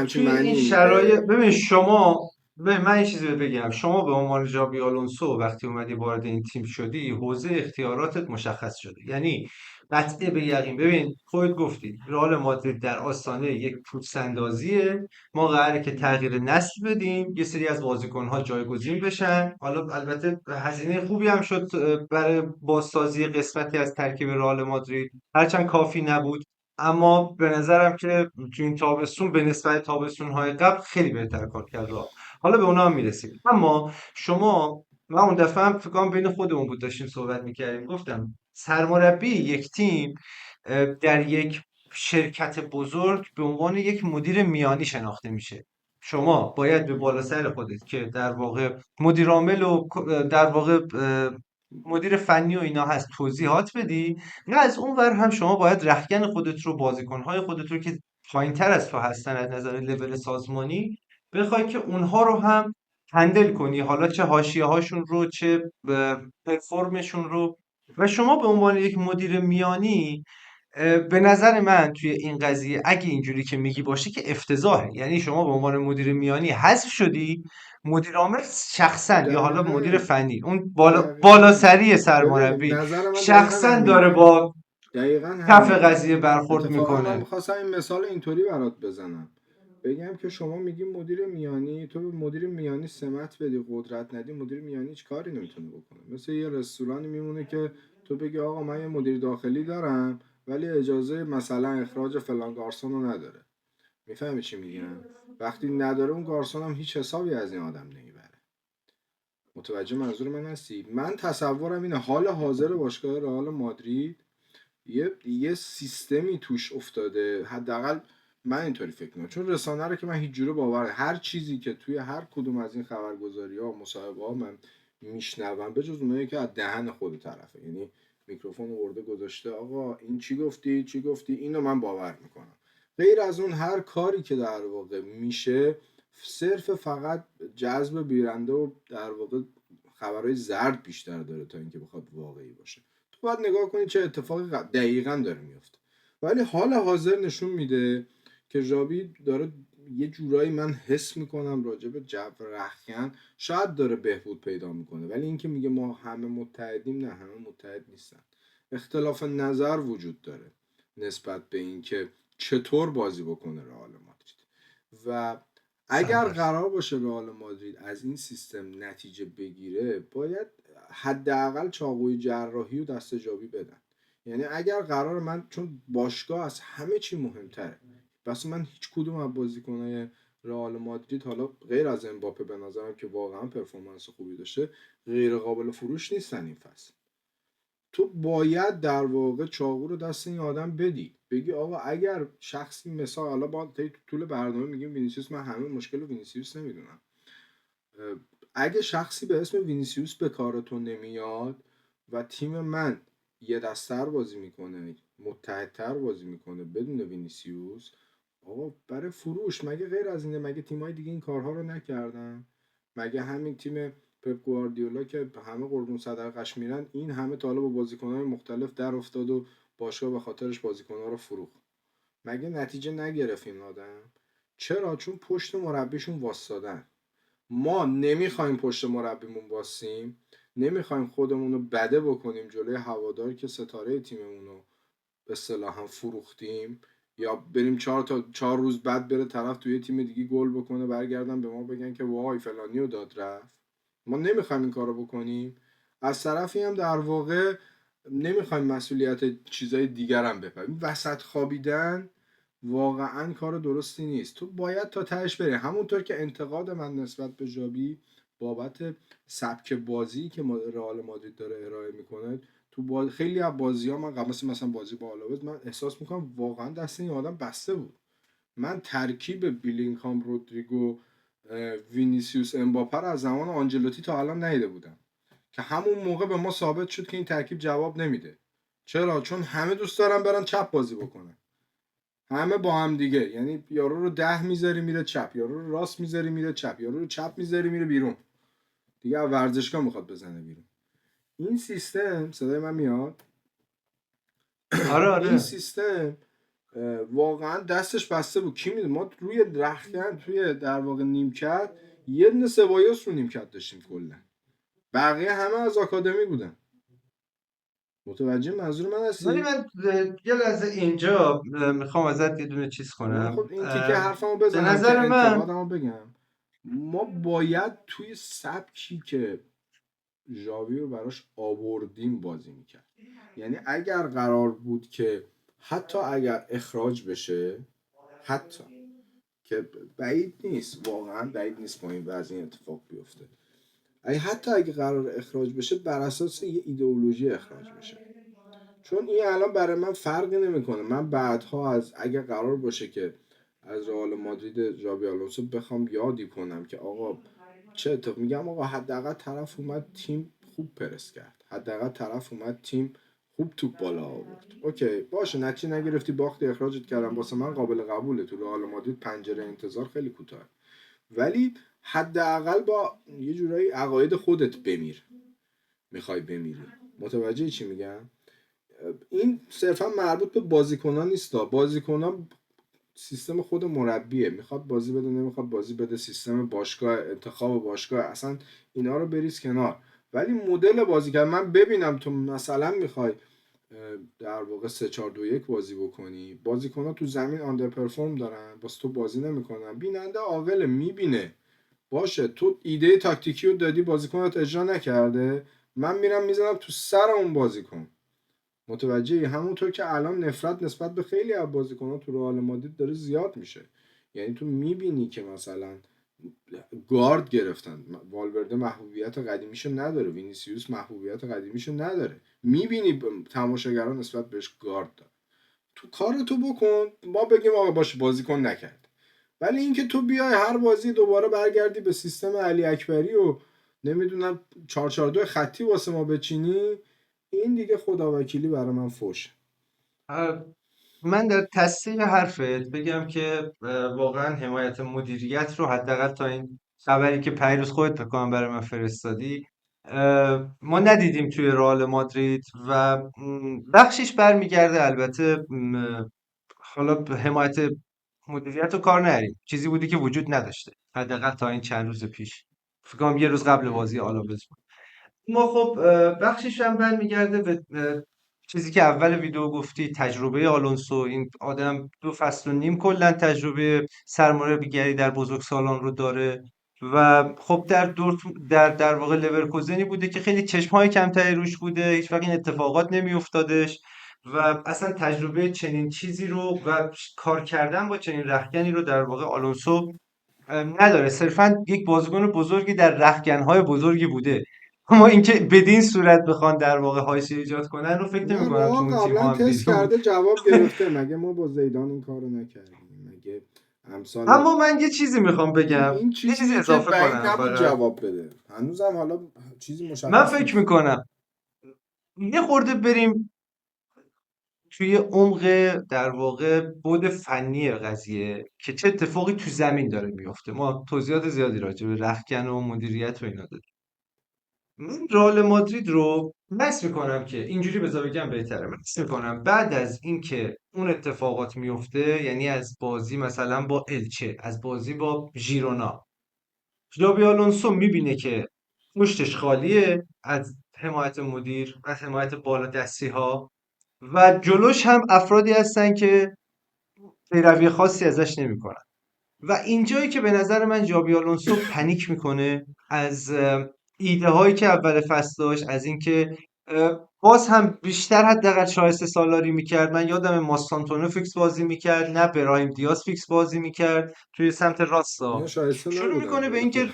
توی این معنی شرایط میده؟ ببین شما، ببین من یه چیزی بهت بگم، شما به عنوان ژابی آلونسو وقتی اومدی وارد این تیم شدی حوزه اختیاراتت مشخص شده، یعنی قطعه به یقین. ببین خودت گفتی رئال مادرید در آستانه یک پوست‌اندازیه، ما قراره که تغییر نسل بدیم، یه سری از بازیکن‌ها جایگزین بشن. حالا البته هزینه خوبی هم شد برای بازسازی قسمتی از ترکیب رئال مادرید، هرچند کافی نبود، اما به نظرم که تو این تابستون به نسبت تابستون‌های قبل خیلی بهتر کار کرد رئال. حالا به اونها هم میرسیم. اما شما، من اون دفعه هم فکر کنم بین خودمون بود داشتیم صحبت میکردیم، گفتم سرمربی یک تیم در یک شرکت بزرگ به عنوان یک مدیر میانی شناخته میشه. شما باید به بالا سر خودت که در واقع مدیر عامل و در واقع مدیر فنی و اینا هست توضیحات بدی، نه از اون ور هم شما باید رخکن خودت رو، بازیکنهای خودت رو که پایینتر از تو هستن از نظر لول سازمانی، بخوای که اونها رو هم هندل کنی، حالا چه حاشیه هاشون رو چه پرفورمشون رو. و شما به عنوان یک مدیر میانی به نظر من توی این قضیه اگه اینجوری که میگی باشه که افتضاحه. یعنی شما به عنوان مدیر میانی حذف شدی، مدیر عامل شخصا یا حالا مدیر دقیقاً فنی اون بالا دقیقاً سری ببین سرمربی نظر من دقیقاً شخصا داره همینه. با دقیقاً کف همینه. قضیه برخورد اتفاقا من میکنه. میخواستم این مثال اینطوری برات بزنم، بگم که شما میگی مدیر میانی، تو به مدیر میانی سمت بدی، قدرت ندی، مدیر میانی هیچ کاری نمیتونه بکنه. مثل یه رستورانی میمونه که تو بگی آقا من یه مدیر داخلی دارم ولی اجازه مثلا اخراج فلان گارسون رو نداره. میفهمی چی میگم؟ وقتی نداره اون گارسون هم هیچ حسابی از این آدم نمیبره. متوجه منظور من هستی؟ من تصورم اینه حال حاضر باشگاه رئال مادرید یه سیستمی توش افتاده، حداقل من اینطوری فکر میکنم، چون رسانه رو که من هیچ جوره باور هر چیزی که توی هر کدوم از این خبرگزاری ها مصاحبه ها من میشنوم به جز اونایی که از دهن خود طرفه، یعنی میکروفون ورده گذاشته آقا این چی گفتی چی گفتی، اینو من باور میکنم. غیر از اون هر کاری که در واقع میشه صرف فقط جذب بیرنده و در واقع خبرهای زرد بیشتر داره تا اینکه بخواد واقعی باشه. تو باید نگاه کنید چه اتفاقی دقیقا داره میفته. ولی حال حاضر نشون میده که ژاوی داره یه جورایی من حس میکنم راجع به جو رختکن شاید داره بهبود پیدا میکنه، ولی اینکه میگه ما همه متحدیم، نه همه متحد نیستن. اختلاف نظر وجود داره نسبت به اینکه چطور بازی بکنه رئال مادرید. و اگر 100%. قرار باشه رئال مادرید از این سیستم نتیجه بگیره باید حداقل چاقوی جراحی و دست ژاوی بدن. یعنی اگر قرار من، چون باشگاه از همه چی مهمتره، بس من هیچ کدوم از بازیکنای رئال مادرید حالا غیر از امباپه به نظرم که واقعا پرفورمنس خوبی داشته غیر قابل فروش نیستن این فصل. تو باید در واقع چاقو رو دست این آدم بدی، بگی آقا اگر شخصی مثال، حالا با تو طول برنامه میگیم وینیسیوس، من همه مشکل وینیسیوس نمیدونم، اگه شخصی به اسم وینیسیوس به کارتون نمیاد و تیم من یه دستر بازی میکنه، متحدتر بازی میکنه بدون وینیسیوس، آقا برای فروش مگه غیر از اینه؟ مگه تیمای دیگه این کارها رو نکردن؟ مگه همین تیم پپ گواردیولا که همه قربون صدقش میرن این همه تا حالا با بازیکن‌های مختلف در افتاد و باشگاه به خاطرش بازیکن‌ها رو فروخت؟ مگه نتیجه نگرفت این آدم؟ چرا؟ چون پشت مربیشون واسادن. ما نمیخوایم پشت مربیمون واسیم، نمیخوایم خودمون رو بده بکنیم جلوی هوادار که ستاره تیممون رو به اصطلاح هم فروختیم، یا بریم 4 روز بعد بره طرف توی تیم دیگه گل بکنه برگردن به ما بگن که وای فلانی رو داد رفت. ما نمیخوایم این کارو بکنیم. از طرفی هم در واقع نمیخوایم مسئولیت چیزای دیگر هم بپریم. وسط خوابیدن واقعا کار درستی نیست. تو باید تا تهش بری. همونطور که انتقاد من نسبت به ژاوی بابت سبک بازی که رئال مادرید داره ارائه میکنه، تو خیلی از بازی‌ها من قبل مثلا بازی با آلاوز من احساس میکنم واقعا دست این آدم بسته بود. من ترکیب بیلینگهام، رودریگو، وینیسیوس، امباپه رو از زمان آنجلوتی تا الان ندیده بودم که همون موقع به ما ثابت شد که این ترکیب جواب نمیده. چرا؟ چون همه دوست دارن برن چپ بازی بکنن، همه با هم دیگه، یعنی یارو رو 10 میذاری میره چپ، یارو رو راست میذاری میره چپ، یارو رو چپ میذاری میره بیرون، دیگه ورزشگاه میخواد بزنه بیرون. این سیستم، صدای من میاد؟ آره این آره. سیستم واقعا دستش بسته بود. کی میدونه؟ ما روی رختکن توی در واقع نیمکت یه دونه سبایوس رو نیمکت داشتیم کلا، بقیه همه از آکادمی بودن. متوجه منظور من ولی هستی؟ من یه لحظه اینجا میخوام ازت یه دونه چیز من کنم. خب این تیکه حرفمو به بزنم که نظر من انتقادمو بگم. ما باید توی سبکی که ژاوی رو براش آوردیم بازی میکرد. یعنی اگر قرار بود که حتی اگر اخراج بشه، حتی که بعید نیست، واقعا بعید نیست با این وضع این اتفاق بیفته، حتی اگه قرار اخراج بشه بر اساس یه ایدئولوژی اخراج بشه. چون این الان برای من فرقی نمیکنه. من بعدها از اگه قرار باشه که از رئال مادرید ژاوی آلونسو بخوام یادی کنم که آقا چه اتفاق، میگم آقا حداقل طرف اومد تیم خوب پرس کرد، حداقل طرف اومد تیم خوب توپ بالا آورد، اوکی باشه نتیجه نگرفتی باختی اخراجت کردم، واسه من قابل قبوله. تو رئال مادرید پنجره انتظار خیلی کوتاه، ولی حداقل با یه جورایی عقاید خودت بمیر. میخوای بمیری. متوجه چی میگم؟ این صرفا مربوط به بازیکنان نیست. بازیکنان سیستم خود مربیه، میخواد بازی بده نمیخواد بازی بده، سیستم باشگاه، انتخاب باشگاه، اصلا اینا رو بریز کنار. ولی مدل بازی کرد من ببینم تو مثلا میخوای در واقع 3-4-2-1 بازی بکنی، بازیکن‌ها تو زمین آندر پرفورم دارن، واسه تو بازی نمیکنن، بیننده عاقل میبینه. باشه تو ایده تاکتیکی رو دادی، بازیکنات اجرا نکرده، من میرم میزنم تو سر اون بازیکن. متوجهی؟ همونطور که الان نفرت نسبت به خیلی از بازیکن‌ها تو رئال مادرید داره زیاد میشه. یعنی تو میبینی که مثلا گارد گرفتن، والورده محبوبیت قدیمیشو نداره، وینیسیوس محبوبیت قدیمیشو نداره، میبینی تماشاگران نسبت بهش گارد داره. تو کارتو بکن، ما بگیم آقا باشه بازیکن نکرد. ولی اینکه تو بیای هر بازی دوباره برگردی به سیستم علی اکبری و نمیدونم 442 خطی واسه ما بچینی، این دیگه خداوکیلی برای من فوشه. من در تصدیق حرفت بگم که واقعا حمایت مدیریت رو حداقل تا این خبری که پیروز خودت بکنم برای من فرستادی ما ندیدیم توی رئال مادرید و بخشش برمیگرده البته حالا به حمایت مدیریت رو کار نریم، چیزی بودی که وجود نداشته حداقل تا این چند روز پیش، فکر کنم یه روز قبل بازی آلاوز. ما خب بخشش هم برمیگرده به چیزی که اول ویدیو گفتی، تجربه آلونسو. این آدم 2 فصل و نیم کلا تجربه سرمربیگری در بزرگسالان رو داره و خب در واقع لورکوزنی بوده که خیلی چشمهای کمتری روش بوده، هیچ وقت این اتفاقات نمیافتادش و اصلا تجربه چنین چیزی رو و کار کردن با چنین رخکنی رو در واقع آلونسو نداره. صرفا یک بازیکن بزرگی در رختکن‌های بزرگی بوده، اما اینکه بدین صورت بخوان در واقع حاشیه ایجاد کنن رو فکر نه نمی‌کنم تو رئال اون تیم قبلا ها هم تست دیده بود. کرده جواب گرفته، مگه ما با زیدان این کارو نکردیم؟ مگه امسال اما من یه چیزی میخوام بگم، این یه چیزی چیزیه که اضافه بعید کنم نبود فقط. جواب بده، هنوزم حالا چیزی من مشخص فکر نیست. میکنم یه خورده بریم توی عمق در واقع بعد فنی قضیه که چه اتفاقی تو زمین داره میفته. ما توضیحات زیادی راجع به رختکن و مدیریت و اینا دادیم. من رئال مادرید رو حس میکنم که اینجوری بذار بگم بهتره، من حس میکنم بعد از اینکه اون اتفاقات میفته، یعنی از بازی مثلا با الچه، از بازی با ژیرونا، ژابی آلونسو میبینه که پشتش خالیه از حمایت مدیر، از حمایت بالادستی ها و جلوش هم افرادی هستن که پیروی خاصی ازش نمیکنن و اینجایی که به نظر من ژابی آلونسو پنیک میکنه از ایده هایی که اول فصل داشت، از اینکه باز هم بیشتر حداقل شایسته سالاری میکرد. من یادم ماستانتونو فیکس بازی میکرد، نه برایم دیاز فیکس بازی میکرد توی سمت اینا راستا. شایسته شروع نبودن میکنه به ولی خب. اینکه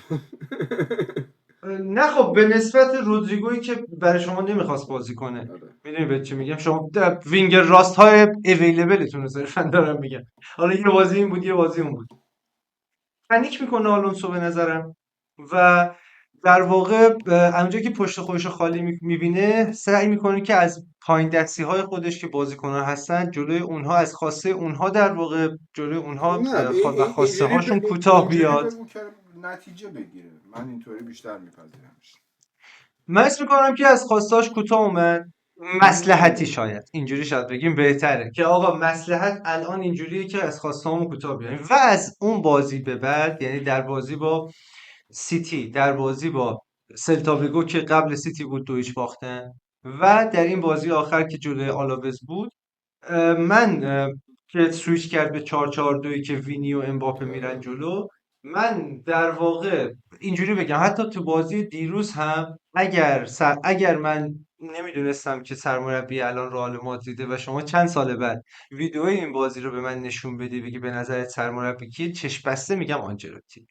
نه خب به نسبت رودریگویی که برای شما نمیخواست بازی کنه، آره. میدونی به چی میگم، شما وینگر راست های اویلیبلتون رو صرفا دارم میگم. حالا یه بازی این بود یه بازی اون بود. پنیک میکنه آلونسو به نظرم و در واقع اونجایی که پشت خودش رو خالی میبینه سعی میکنه که از پایین دستی های خودش که بازیکنان هستن جلوی اونها، از خواسته اونها در واقع جلوی اونها نه و خواسته هاشون کوتاه اینجوری بیاد. بگو که نتیجه بگیره، من اینطوری بیشتر میپذیرمش. من اسم میکنم که از خواستهاش کوتاه اومد، مصلحتی شاید اینجوری شاید بگیم بهتره که آقا مصلحت الان اینجوریه که از خواستهامون کوتاه بیایم و از اون بازی به بعد، یعنی در بازی با سیتی، در بازی با سلتاویگو که قبل سیتی بود 2-0 باختن و در این بازی آخر که جلوی آلاوز بود، من که سویچ کرد به 4-4-2 که وینی و امباپه میرن جلو، من در واقع اینجوری بگم حتی تو بازی دیروز هم اگر من نمیدونستم که سرمربی الان رئال مادریده و شما چند سال بعد ویدیو این بازی رو به من نشون بدی بگی به نظرت سرمربی کیه، چشم بسته میگم آنجلوتی.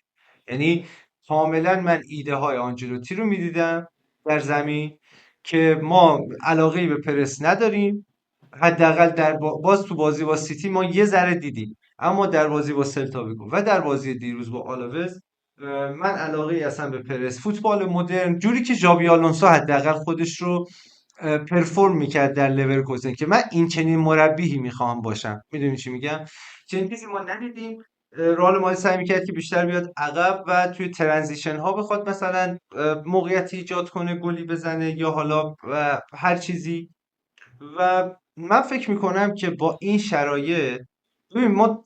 یعنی کاملا من ایده های آنجلوتی رو میدیدم در زمین که ما علاقه به پرس نداریم، حداقل باز تو بازی با سیتی ما یه ذره دیدیم، اما در بازی با سلتا ویگو و در بازی دیروز با آلاوز من علاقه اصلا به پرس، فوتبال مدرن جوری که ژابی آلونسو حداقل خودش رو پرفورم میکرد در لورکوزن، که من این چنین مربیی میخوام باشم. میدونی چی میگم؟ چنین چیزی ما ندیدیم. رئال مادرید سعی میکرد که بیشتر بیاد عقب و توی ترانزیشن ها بخواد مثلا موقعیتی ایجاد کنه، گلی بزنه یا حالا هر چیزی. و من فکر میکنم که با این شرایط، ببین ما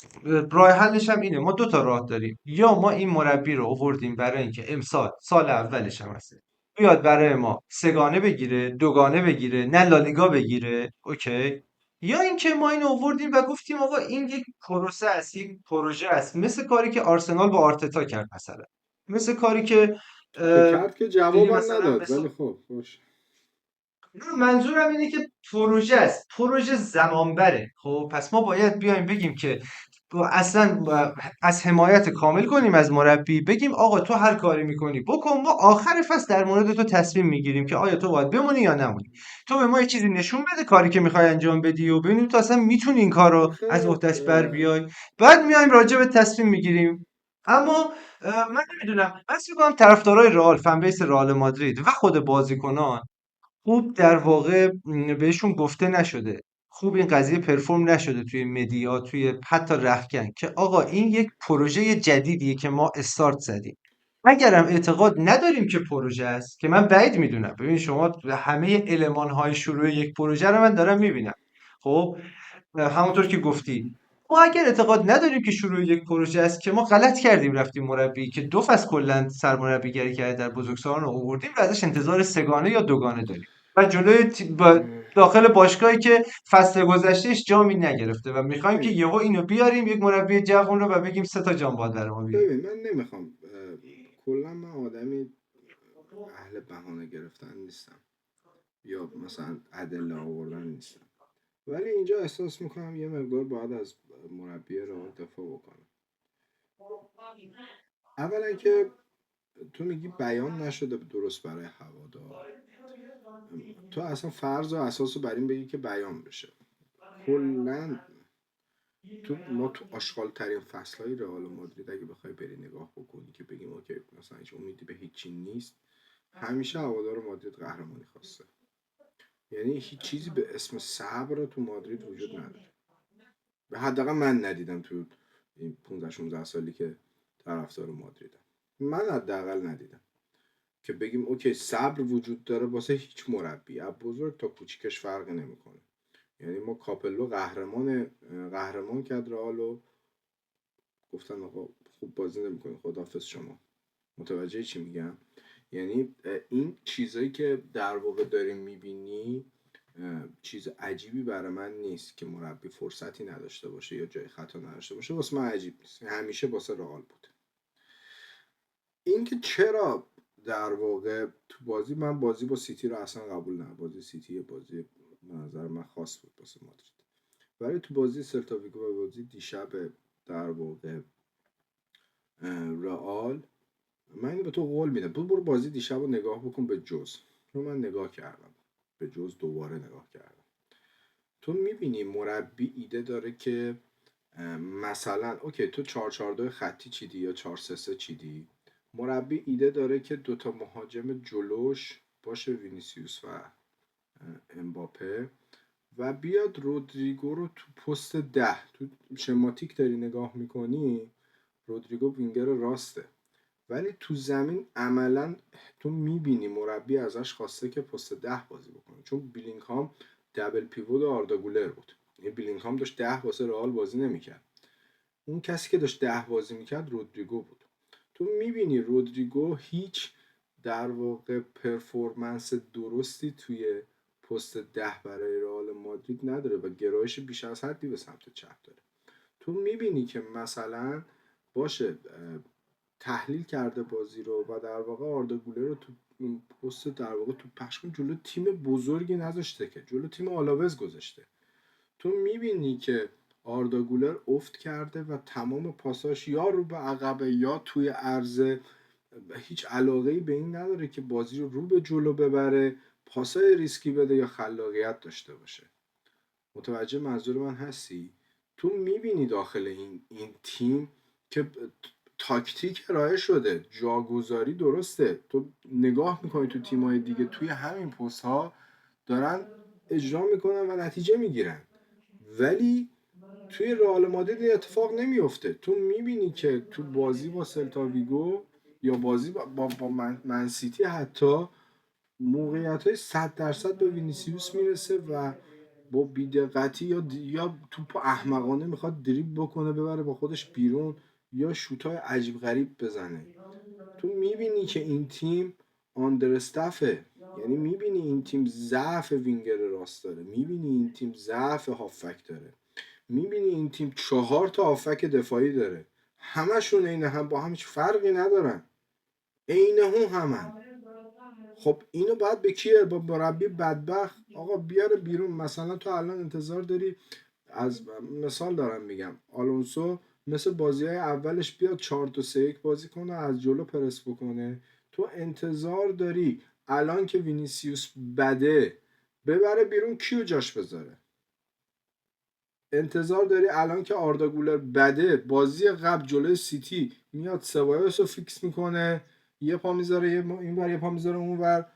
راه حلش هم اینه، ما دو تا راه داریم. یا ما این مربی رو آوردیم برای اینکه امسال سال اولش هم هست بیاد برای ما سگانه بگیره، دوگانه بگیره، نه لالیگا بگیره، اوکی. یا اینکه ما اینو آوردیم و گفتیم آقا این یک پروسه است، یک پروژه است، مثل کاری که آرسنال با آرتتا کرد مثلا، مثل کاری که که اه، کرد که دیگه جوابم مثلا نداد، مثلا ولی خب باش. نه، منظورم اینه که پروژه است، پروژه زمان بره. خب پس ما باید بیایم بگیم که اصلا از حمایت کامل کنیم از مربی، بگیم آقا تو هر کاری میکنی بکن، ما آخر فصل در مورد تو تصمیم میگیریم که آیا تو باید بمونی یا نمونی. تو به ما یه چیزی نشون بده کاری که میخوای انجام بدی و ببینیم تو اصلا میتونی این کار رو از آخه عهدهش بر بیای، بعد میایم راجع به تصمیم میگیریم. اما من نمیدونم، من فکر می‌کنم طرفدارای رئال، فن بیس رئال مادرید و خود بازیکنان خوب در واقع بهشون گفته نشده، خوب این قضیه پرفورم نشده توی مدیا، توی حتی رخکن، که آقا این یک پروژه جدیدیه که ما استارت زدیم. اگرم اعتقاد نداریم که پروژه است، که من بعید میدونم، ببین شما همه المان‌های شروع یک پروژه رو من دارم میبینم. خب همونطور که گفتی، ما اگر اعتقاد نداریم که شروع یک پروژه است، که ما غلط کردیم رفتیم مربی که دو فصل کلا سرمربیگری کرده در بزرگسالان رو آوردیم و ازش انتظار سگانه یا دوگانه داریم و جلوی داخل باشگاهی که فصل گذشتهش جامی نگرفته و میخوایم که ببین یهو اینو بیاریم یک مربی جوان رو و بگیم سه تا جام باید برای ما بیاریم. ببین من نمیخوام، کلا من آدمی اهل بهانه گرفتن نیستم یا مثلا ادله آوردن نیستم، ولی اینجا احساس میکنم یه مقدار باید از مربی رئال دفاع بکنم. اولا که تو میگی بیان نشده درست برای هوادار، تو اصلا فرض و اساس رو بر این بگی که بیان بشه. کلا ما تو آشغال ترین فصل های رئال مادرید اگه بخوای بری نگاه بکنی که بگیم اوکی مثلا هیچ امیدی به هیچی نیست، همیشه هوادار مادرید قهرمانی خواسته. یعنی هیچ چیزی به اسم صبر تو مادرید وجود نداره. به حداقل من ندیدم تو این 15 16 سالی که طرفدار مادریدم. من حداقل ندیدم که بگیم اوکی صبر وجود داره واسه هیچ مربی، از بزرگ تا کوچیکش فرقی نمیکنه. یعنی ما کاپلو قهرمان کرد رئالو، گفتن آقا خوب بازی نمیکنه خداحافظ شما. متوجه چی میگم؟ یعنی این چیزایی که در واقع داریم میبینی چیز عجیبی برای من نیست که مربی فرصتی نداشته باشه یا جای خطا نداشته باشه. واسه من عجیب نیست، همیشه واسه رئال بود. اینکه چرا در واقع تو بازی، من بازی با سیتی رو اصلا قبول ندارم. بازی سیتی بازی به نظر من خاص بود واسه مادرید، ولی تو بازی سلتا ویگو و بازی دیشب در واقع رئال، من اینو به تو قول میدم تو برو بازی دیشب رو نگاه بکن به جز، رو من نگاه کردم به جز، دوباره نگاه کردم. تو میبینی مربی ایده داره که مثلا اوکی تو 4-4-2 خطی چیدی یا 4-3-3 چیدی، مربی ایده داره که دوتا مهاجم جلوش باشه وینیسیوس و امباپه و بیاد رودریگو رو تو پست 10، تو شماتیک داری نگاه میکنی رودریگو وینگر راسته، ولی تو زمین عملا تو میبینی مربی ازش خواسته که پست 10 بازی بکنه، چون بیلینگهام دبل پیوت آردا گولر بود. این بیلینگهام داشت 10 واسه رئال بازی نمیکرد، اون کسی که داشت 10 بازی میکرد رودریگو بود. تو میبینی رودریگو هیچ در واقع پرفورمنس درستی توی پست 10 برای رئال مادرید نداره و گرایش بیش از حدی به سمت چپ داره. تو میبینی که مثلا باشه تحلیل کرده بازی رو و در واقع آردا گولر رو تو پست در واقع تو پخش کن جلو تیم بزرگی نذاشته، که جلو تیم آلاوز گذاشته. تو میبینی که آردا گولر افت کرده و تمام پاساش یا رو به عقبه یا توی عرضه، هیچ علاقه‌ای به این نداره که بازی رو به جلو ببره، پاسای ریسکی بده یا خلاقیت داشته باشه. متوجه منظور من هستی؟ تو میبینی داخل این تیم که تاکتیک ارائه شده، جاگذاری درسته، تو نگاه میکنی تو تیم‌های دیگه توی همین پست ها دارن اجرا میکنن و نتیجه میگیرن، ولی توی رئال مادرید این اتفاق نمیفته. تو میبینی که تو بازی با سلتا ویگو یا بازی با من سیتی حتی موقعیت های 100% به وینیسیوس میرسه و با بی‌دقتی یا توپ احمقانه میخواد دریبل بکنه ببره با خودش بیرون، یا شوتای عجیب غریب بزنه. تو میبینی که این تیم آندرستفه، یعنی میبینی این تیم ضعف وینگر راست داره، میبینی این تیم ضعف هافک داره، میبینی این تیم 4 تا هافک دفاعی داره، همشون عین هم، با هم هیچ فرقی ندارن، عین همن. خب اینو باید به کیه؟ با مربی بدبخت آقا بیاره بیرون. مثلا تو الان انتظار داری، از مثال دارم میگم، آلونسو مثل بازی های اولش بیاد 4-2-3-1 بازی کنه، از جلو پرس بکنه؟ تو انتظار داری الان که وینیسیوس بده ببره بیرون کیو جاش بذاره؟ انتظار داری الان که آردا گولر بده، بازی قبل جلوی سیتی میاد سبایوس رو فیکس میکنه، یه پا میذاره این ور، یه پا میذاره اون ور،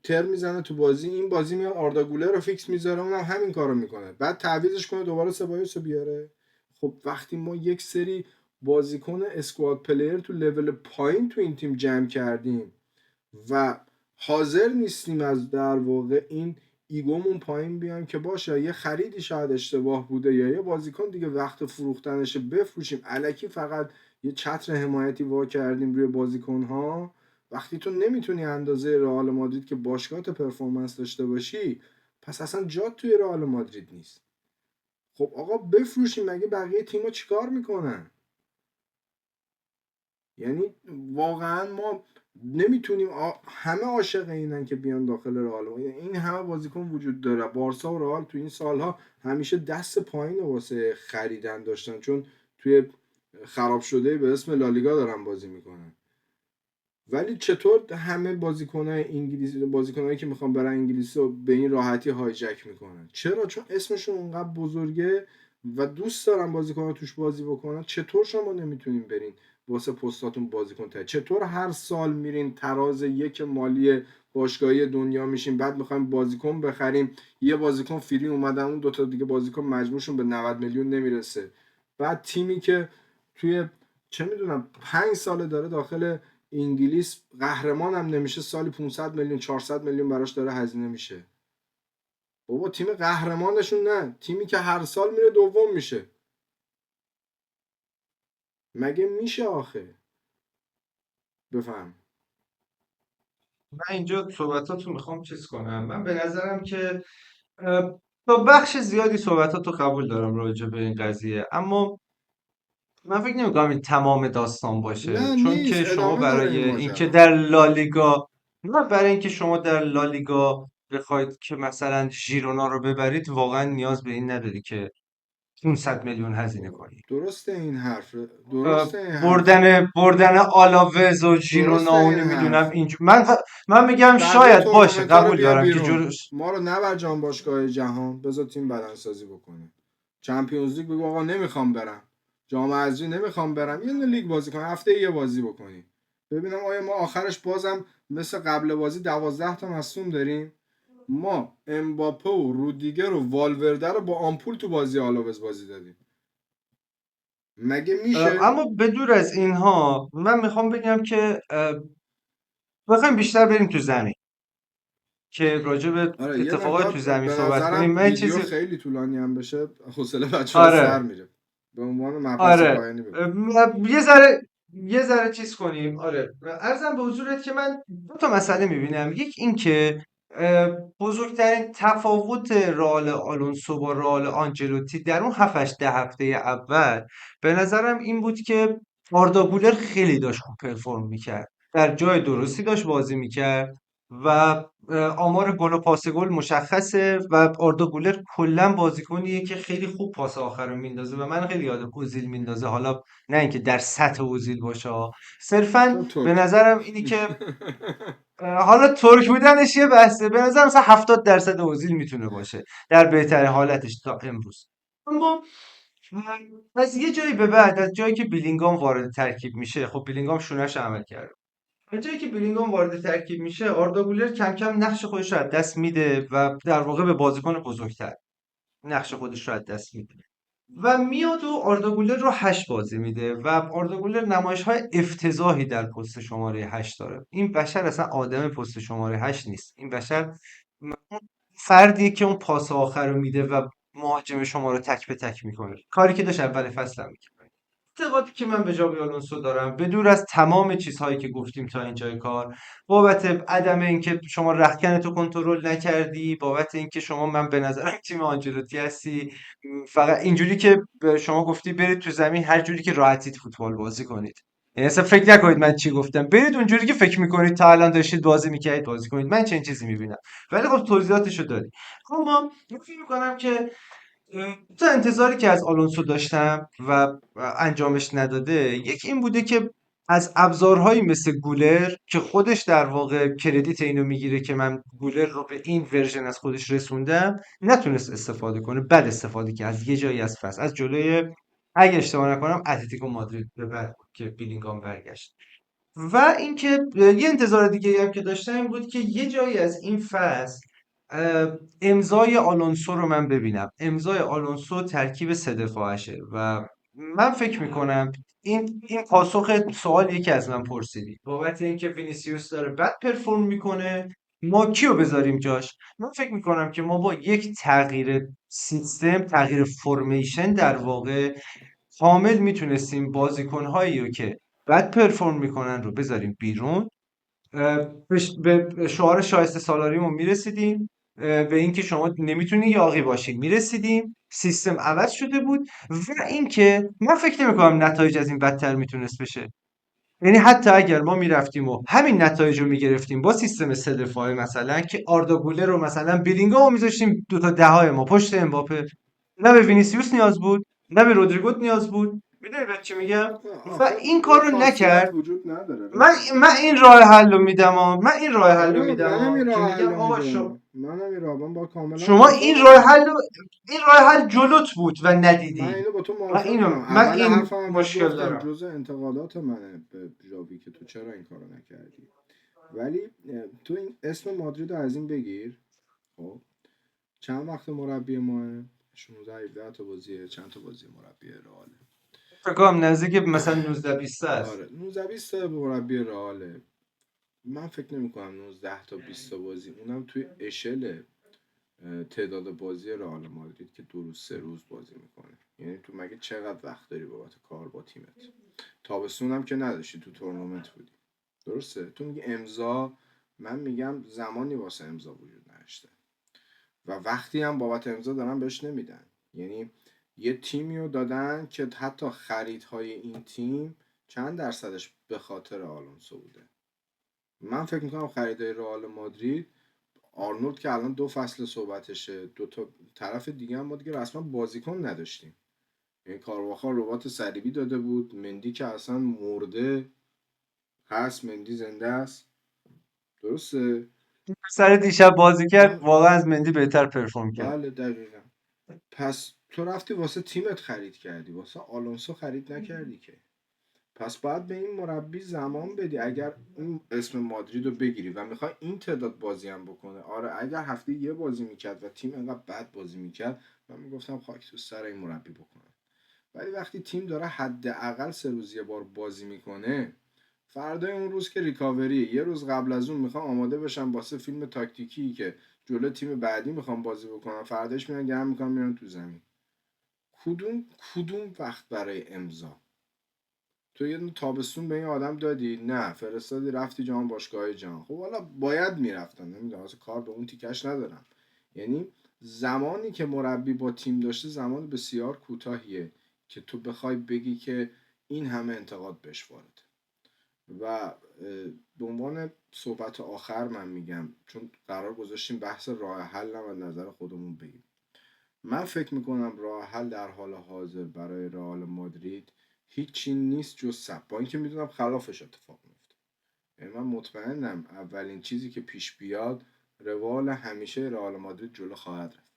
تر میزنه تو بازی، این بازی میاد آردا گولر رو فیکس میذاره، اونم همین کارو میکنه، بعد تعویضش کنه دوباره سبایوس رو بیاره؟ خب وقتی ما یک سری بازیکن اسکواد پلیر تو لول پایین تو این تیم جمع کردیم و حاضر نیستیم از در واقع این ایگومون پایین بیایم که باشه یه خریدی شاید اشتباه بوده یا یه بازیکن دیگه وقت فروختنش بفروشیم، الکی فقط یه چتر حمایتی وا کردیم روی بازیکن ها. وقتی تو نمیتونی اندازه رئال مادرید که باشگاه پرفورمنس داشته باشی، پس اصلا جات توی رئال مادرید نیست. خب آقا بفروشیم، مگه بقیه تیم‌ها چیکار میکنن؟ یعنی واقعا ما نمیتونیم همه عاشق اینن که بیان داخل رئال. این همه بازیکن وجود داره، بارسا و رئال تو این سالها همیشه دست پایین واسه خریدن داشتن، چون توی خراب شده به اسم لالیگا دارن بازی میکنن. ولی چطور همه بازیکن‌های انگلیسی، بازیکنایی که میخوان برن انگلیسی رو به این راحتی هایجک میکنن؟ چرا؟ چون اسمشون اونقدر بزرگه و دوست دارن بازیکن‌ها توش بازی بکنن. چطور شما نمیتونین برین واسه پستاتون بازیکن تایید؟ چطور هر سال میرین تراز یک مالی باشگاهی دنیا میشین، بعد میخوایم بازیکن بخریم، یه بازیکن فری اومدن، اون دوتا دیگه بازیکن مجموعشون به 90 میلیون نمیرسه، بعد تیمی که توی چه میدونم 5 ساله داره داخل انگلیس قهرمان هم نمیشه، سالی 500 میلیون 400 میلیون براش داره هزینه میشه. بابا تیم قهرمانشون نه، تیمی که هر سال میره دوم میشه. مگه میشه آخه؟ بفهم. من اینجا صحبتاتو میخوام چیز کنم. من به نظرم که تا بخش زیادی صحبتاتو قبول دارم راجع به این قضیه، اما من فکر نمی‌کنم این تمام داستان باشه، نه چون نیست، که شما ادامه داره این برای اینکه ماجرا. در لالیگا، نه برای اینکه شما در لالیگا بخواید که مثلا ژیرونا رو ببرید واقعا نیاز به این نداری که 500 میلیون هزینه کنی. درسته این حرف، درسته این حرف، بردن آلاوز و ژیرونا درسته و این نمیدونم حرف. اینجا، من میگم بقیه شاید باشه، تورنمنت ها رو قبول بیار دارم که بیرون، جورش. ما رو نبر جام باشگاه جهان، بذار تیم بدنسازی بکنه. چمپیونز لیگ بگو آقا نمیخوام برم، جام حذفی نمیخوام برم، یه لیگ بازی کنم، هفته یه بازی بکنی، ببینم آیا ما آخرش بازم مثل قبل بازی 12 تا مصدوم داریم. ما امباپه و رودیگر و والورده رو با آمپول تو بازی آلاوز بازی دادیم. مگه میشه؟ اما بدور از اینها من میخوام بگم که بخوایم بیشتر بریم تو زمین که راجع به آره یه اتفاقات تو مقدار زمین به صحبت کنیم. نظرم من یه ویدیو چیزی. خیلی طولانی هم بشه حوصله بچه‌ها سر آره، میره. به عنوان مبحث آره. پایانی بگو. یه ذره چیز کنیم. آره، عرضم به حضورت که من دو تا مسئله میبینم. یک این که بزرگترین تفاوت رئال آلونسو با رئال آنجلوتی در اون 7 هفته اول به نظرم این بود که آردا گولر خیلی داشت خوب پرفورم میکرد، در جای درستی داشت بازی میکرد و آمار گل و پاس گل مشخصه و آردا گولر کلا بازیکنیه که خیلی خوب پاس آخر رو میندازه و من خیلی یاد اوزیل میندازه، حالا نه اینکه در سطح اوزیل باشه ها. صرفا چون به ترکه. نظرم اینی که حالا ترک بودنش یه بحثه، به نظرم مثلا 70% اوزیل میتونه باشه در بهترین حالتش تا امروز. اما از یه جایی به بعد، از جایی که بیلینگام وارد ترکیب میشه، خب بیلینگام شونش عمل کرده، از جایی که بیلینگام وارد ترکیب میشه آردا گولر کم کم نقش خودش رو از دست میده و در واقع به بازیکن بزرگتر نقش خودش رو از دست میده و میاد و آردا گولر رو 8 بازی میده و آردا گولر نمایش‌های افتضاحی در پست شماره 8 داره. این بشر اصلا آدم پست شماره 8 نیست. این بشر اون فردیه که اون پاس آخر رو میده و مهاجم شما رو تک به تک میکنه، کاری که داشت اول فصل هم میکنه. اعتقادی که من به ژابی آلونسو دارم، به دور از تمام چیزهایی که گفتیم تا اینجای کار، بابت عدم اینکه شما رخکن کنترل نکردی، بابت اینکه شما، من به نظرم تیم آنجلوتی هستی، فقط اینجوری که به شما گفتی برید تو زمین هر جوری که راحتید فوتبال بازی کنید. یعنی اصلا فکر نکنید من چی گفتم، برید اونجوری که فکر میکنید تا الان داشتید بازی میکردید بازی کنید. من چنین چیزی میبینم، ولی خب توضیحاتشو دادی. خب ما فکر میکنم که تا انتظاری که از آلونسو داشتم و انجامش نداده، یکی این بوده که از ابزارهایی مثل گولر که خودش در واقع کردیت اینو میگیره که من گولر رو به این ورژن از خودش رسوندم، نتونست استفاده کنه. بد استفاده که از یه جایی از فصل، از جلوی، اگه اشتباه نکنم اتلتیکو مادرید به بعد بود که بیلینگام برگشت. و اینکه یه انتظار دیگه هم که داشتم این بود که یه جایی از این فصل امضای آلونسو رو من ببینم. امضای آلونسو ترکیب سه دفاعشه و من فکر میکنم این پاسخ سوالیه که از من پرسیدی بابت اینکه وینیسیوس داره بد پرفورم میکنه، ما کیو بذاریم جاش. من فکر میکنم که ما با یک تغییر سیستم، تغییر فرمیشن در واقع، کامل میتونستیم بازیکنهایی رو که بد پرفورم میکنن رو بذاریم بیرون. به شعار شایسته سالاریمون میرسیدیم، به اینکه شما نمیتونی یاغی باشی میرسیدیم، سیستم عوض شده بود. و اینکه من فکر نمیکنم نتایج از این بدتر میتونست بشه. یعنی حتی اگر ما میرفتیم و همین نتایج رو میگرفتیم با سیستم سه دفاعه، مثلا که آردا گولر رو مثلا بیلینگامو میذاشتیم دو تا دهای ما پشت امباپه، نه به وینیسیوس نیاز بود نه به رودریگو نیاز بود. میدونی به چی میگم؟ و آخه این این کار رو خاصیت نکرد. وجود نداره من رضا. من این راه حل رو میدم من این راه حل رو آره میدم منم این که راه میگم حل آقا میدم، منم این راه من با کاملا شما موافقم. این راه حل جلوت بود و من ندیدی. اینو با تو موافقم. من اول این حرفم هم بهت مشکل گفتم دارم. جزء انتقادات منه به ژاوی که تو چرا این کارو نکردی. ولی تو این اسم مادرید رو از این بگیر. خب چند وقت مربی ماه؟ 16 17 تا بازیه، چند تا بازی مربی رئاله؟ فکر کنم نزدیک مثلا 19 20 است. آره 19 20 تا مربی رئاله. من فکر نمی کنم 19 تا 20 تا بازی، اونم توی اشل تعداد بازی رئال مادرید که 2 روز 3 روز بازی میکنه. یعنی تو مگه چقدر وقت داری بابت کار با تیمت؟ تابستون هم که نداشتی، تو تورنمنت بودی. درسته؟ تو میگی امضا، من میگم زمانی واسه امضا وجود نداشته و وقتی هم بابت امضا دارن بهش نمیدن. یعنی یه تیمی رو دادن که حتی خریدهای این تیم چند درصدش به خاطر آلونسو بوده. من فکر میکنم خریدای رئال مادرید، آرنولد که الان 2 فصل صحبتشه، دو تا طرف دیگه هم ما دیگه رسما بازیکن نداشتیم. یعنی کارواخال ربات صلیبی داده بود، مندی که اصلا مرده هست، مندی زنده است. درسته؟ سر دیشب بازی کرد آه، واقعا از مندی بهتر پرفورم کرد. بله دقیقا. پس تو رفتی واسه تیمت خرید کردی، واسه آلونسو خرید نکردی که. پس باید به این مربی زمان بدی اگر اون اسم مادرید رو بگیری و میخوای این تعداد بازی هم بکنه. آره اگر هفته یه بازی میکرد و تیم انقدر بد بازی میکرد، من میگفتم خاک تو سر این مربی بکنه. ولی وقتی تیم داره حداقل 3 روز یه بار بازی میکنه، فردای اون روز که ریکاوری، یه روز قبل از اون میخوام آماده بشم واسه فیلم تاکتیکی که جلو تیم بعدی میخوام بازی بکنم، فرداش میان گرم میکنم میرن تو زمین. کدوم وقت برای امضا؟ تو یه تابستون به این آدم دادی؟ نه، فرستادی رفتی جام باشگاه جهان. خب حالا باید میرفتن، نمیدونم اصلا کار به اون تیکش ندارم. یعنی زمانی که مربی با تیم داشته زمان بسیار کوتاهیه که تو بخوای بگی که این همه انتقاد بهش وارده. و به عنوان صحبت آخر من میگم، چون قرار گذاشتیم بحث راه حل و نظر خودمون بگیم، من فکر میکنم راه حل در حال حاضر برای رئال مادرید هیچی نیست جز صبر. با اینکه میدونم خلافش اتفاق میفته، یعنی من مطمئنم اولین چیزی که پیش بیاد روال همیشه رئال مادرید جلو خواهد رفت.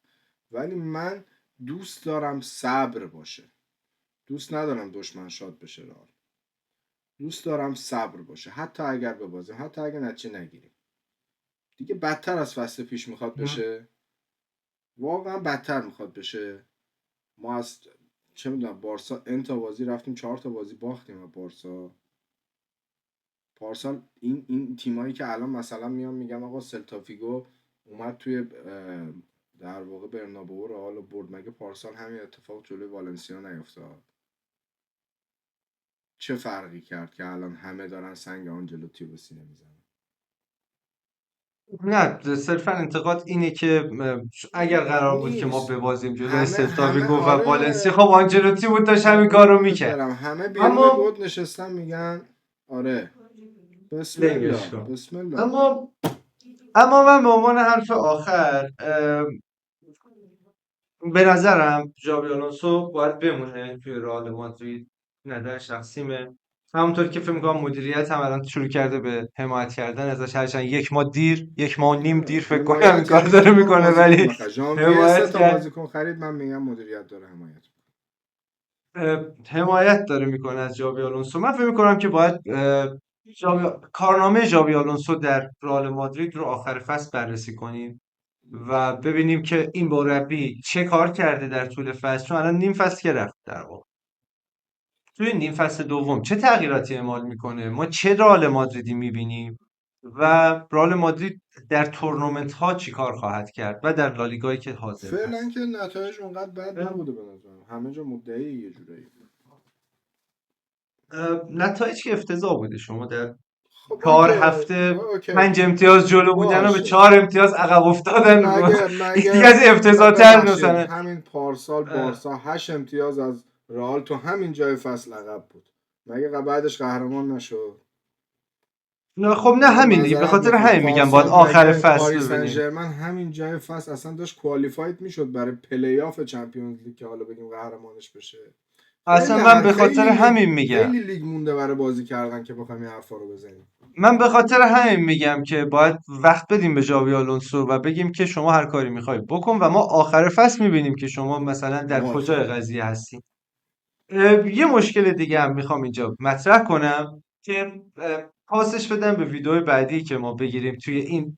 ولی من دوست دارم صبر باشه، دوست ندارم دشمن شاد بشه رئال. دوست دارم صبر باشه، حتی اگر ببازیم، حتی اگر نتیجه نگیریم. دیگه بدتر از فصل پیش میخواد بشه، واقعا بدتر میخواد بشه. ما از چه میدونم بارسا تا بازی رفتیم 4 تا بازی باختیم و بارسا. پارسال این تیمایی که الان مثلا میان میگم آقا سلتا فیگو اومد توی در واقع برنابئو رئال برد. مگه پارسال همین اتفاق جلوی والنسیا نیفتاد؟ چه فرقی کرد که الان همه دارن سنگ آنجلوتی به سینه میزنن؟ نه، صرفا انتقاد اینه که اگر قرار بود که ما نیست. ببازیم جلوی همه سلتا همه ویگو و والنسیا، آره. خب آنجلوتی بود داشت همین کارو قربونت میکرد. برم، همه بیرون اما گود نشستن میگن آره بسم لنگش الله کن. بسم الله. اما اما من به عنوان حرف آخر، به نظرم ژابی آلونسو باید بمونه توی رئال مادرید. نظر شخصیمه. همونطور که فکر می‌کنم مدیریت هم الان شروع کرده به حمایت کردن ازش، هرچند یک ماه دیر، یک ماه و نیم دیر فکر کنم این حمایت کار یعنی بگی داره برو میکنه، بازیکن ولی بخر. ژانویه سه حمایت تا کرد. بازیکن خرید، من میگم مدیریت داره حمایت. حمایت داره میکنه از ژابی آلونسو. من فکر میکنم که باید کارنامه ژابی آلونسو در رئال مادرید رو آخر فصل بررسی کنیم و ببینیم که این مربی چه کار کرده در طول فصل، چون الان نیم فصل که رفت در واقع. توی نیم فصل دوم چه تغییراتی اعمال میکنه، ما چه رئال مادریدی میبینیم و رئال مادرید در تورنمنت ها چی کار خواهد کرد و در لالیگایی که حاضر فعلا هست. که نتایج اونقدر بد نبوده به نظرم، همه جا مدعی یه جورایی. نتایج که افتضاح بوده. شما در خب 4 هفته اوکی 5 امتیاز جلو بودن و به باشه. 4 امتیاز عقب افتادن. این دیگه مگه از افتضاح تر ببخشید مثلا. همین پارسال بارسا 8 امتیاز از رئال تو همین جای فصل عقب بود، مگه بعدش قهرمان نشد؟ نه خب، نه آقا همین دیگه، به معذرت خاطر میخوام، همین میگم باید پارسال آخر مگه فصل پاریس سن ببینیم. ژرمن همین جای فصل اصلا داشت کوالیفاید میشد برای پلی آف چمپیونز لیگ که حالا بگیم قهرمانش بشه؟ اصلا من به خاطر خیلی لیگ همین میگم خیلی لیگ مونده برای بازی کردن که بخوایم این حرفا رو بزنیم. من به خاطر همین میگم که باید وقت بدیم به ژاوی آلونسو و بگیم که شما هر کاری میخوای بکن و ما آخر فصل میبینیم که شما مثلا در کجای موافقم. قضیه هستی. یه مشکل دیگه هم میخوام اینجا مطرح کنم که پاسش بدم به ویدیو بعدی که ما بگیریم توی این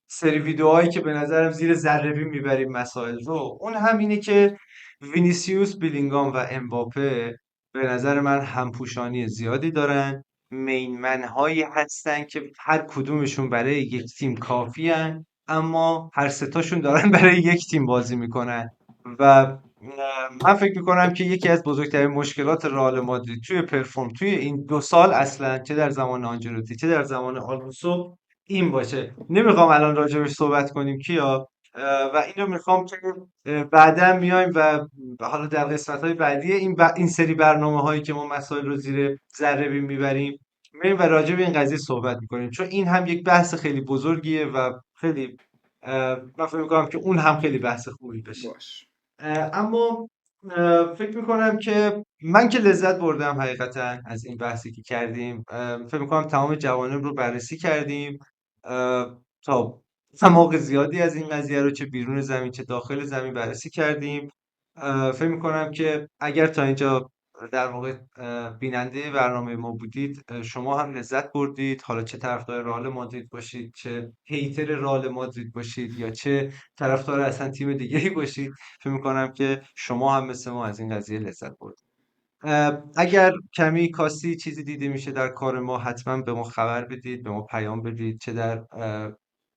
سری ویدیوهایی که به نظرم زیر ذره بین میبریم مسائل رو. اون همینه که وینیسیوس، بیلینگام و امباپه به نظر من همپوشانی زیادی دارن. مینمن هایی هستن که هر کدومشون برای یک تیم کافی هن، اما هر ستاشون دارن برای یک تیم بازی میکنن و من فکر میکنم که یکی از بزرگترین مشکلات رئال مادرید توی پرفورم توی این 2 سال، اصلا چه در زمان آنجلوتی چه در زمان آلونسو، این باشه. نمیخوام الان راجبش صحبت کنیم کیا، و اینو میخوام که بعدا میایم و حالا در قسمت های بعدی این سری برنامه هایی که ما مسائل رو زیر ذره بین میبریم میایم و راجع به این قضیه صحبت میکنیم، چون این هم یک بحث خیلی بزرگیه و خیلی من فکر میکنم که اون هم خیلی بحث خوبی بشه. باش. اما فکر میکنم که من که لذت بردم حقیقتا از این بحثی که کردیم. فکر میکنم تمام جوانب رو بررسی کردیم، تا سماق زیادی از این قضیه رو چه بیرون زمین چه داخل زمین بررسی کردیم. فکر میکنم که اگر تا اینجا در واقع بیننده برنامه ما بودید، شما هم لذت بردید، حالا چه طرفدار رئال مادرید باشید، چه هیتر رئال مادرید باشید، یا چه طرفدار اصلا تیم دیگه‌ای باشید. فکر میکنم که شما هم مثل ما از این قضیه لذت بردید. اگر کمی کاستی چیزی دیده میشه در کار ما، حتما به ما خبر بدید، به ما پیام بدید، چه در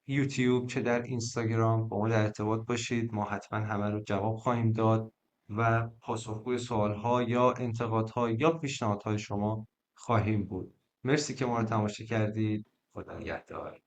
یوتیوب چه در اینستاگرام با ما در ارتباط باشید. ما حتما همه رو جواب خواهیم داد و پاسخگوی سوالها یا انتقادها یا پیشنهادهای شما خواهیم بود. مرسی که ما رو تماشا کردید. خدا نگهدار.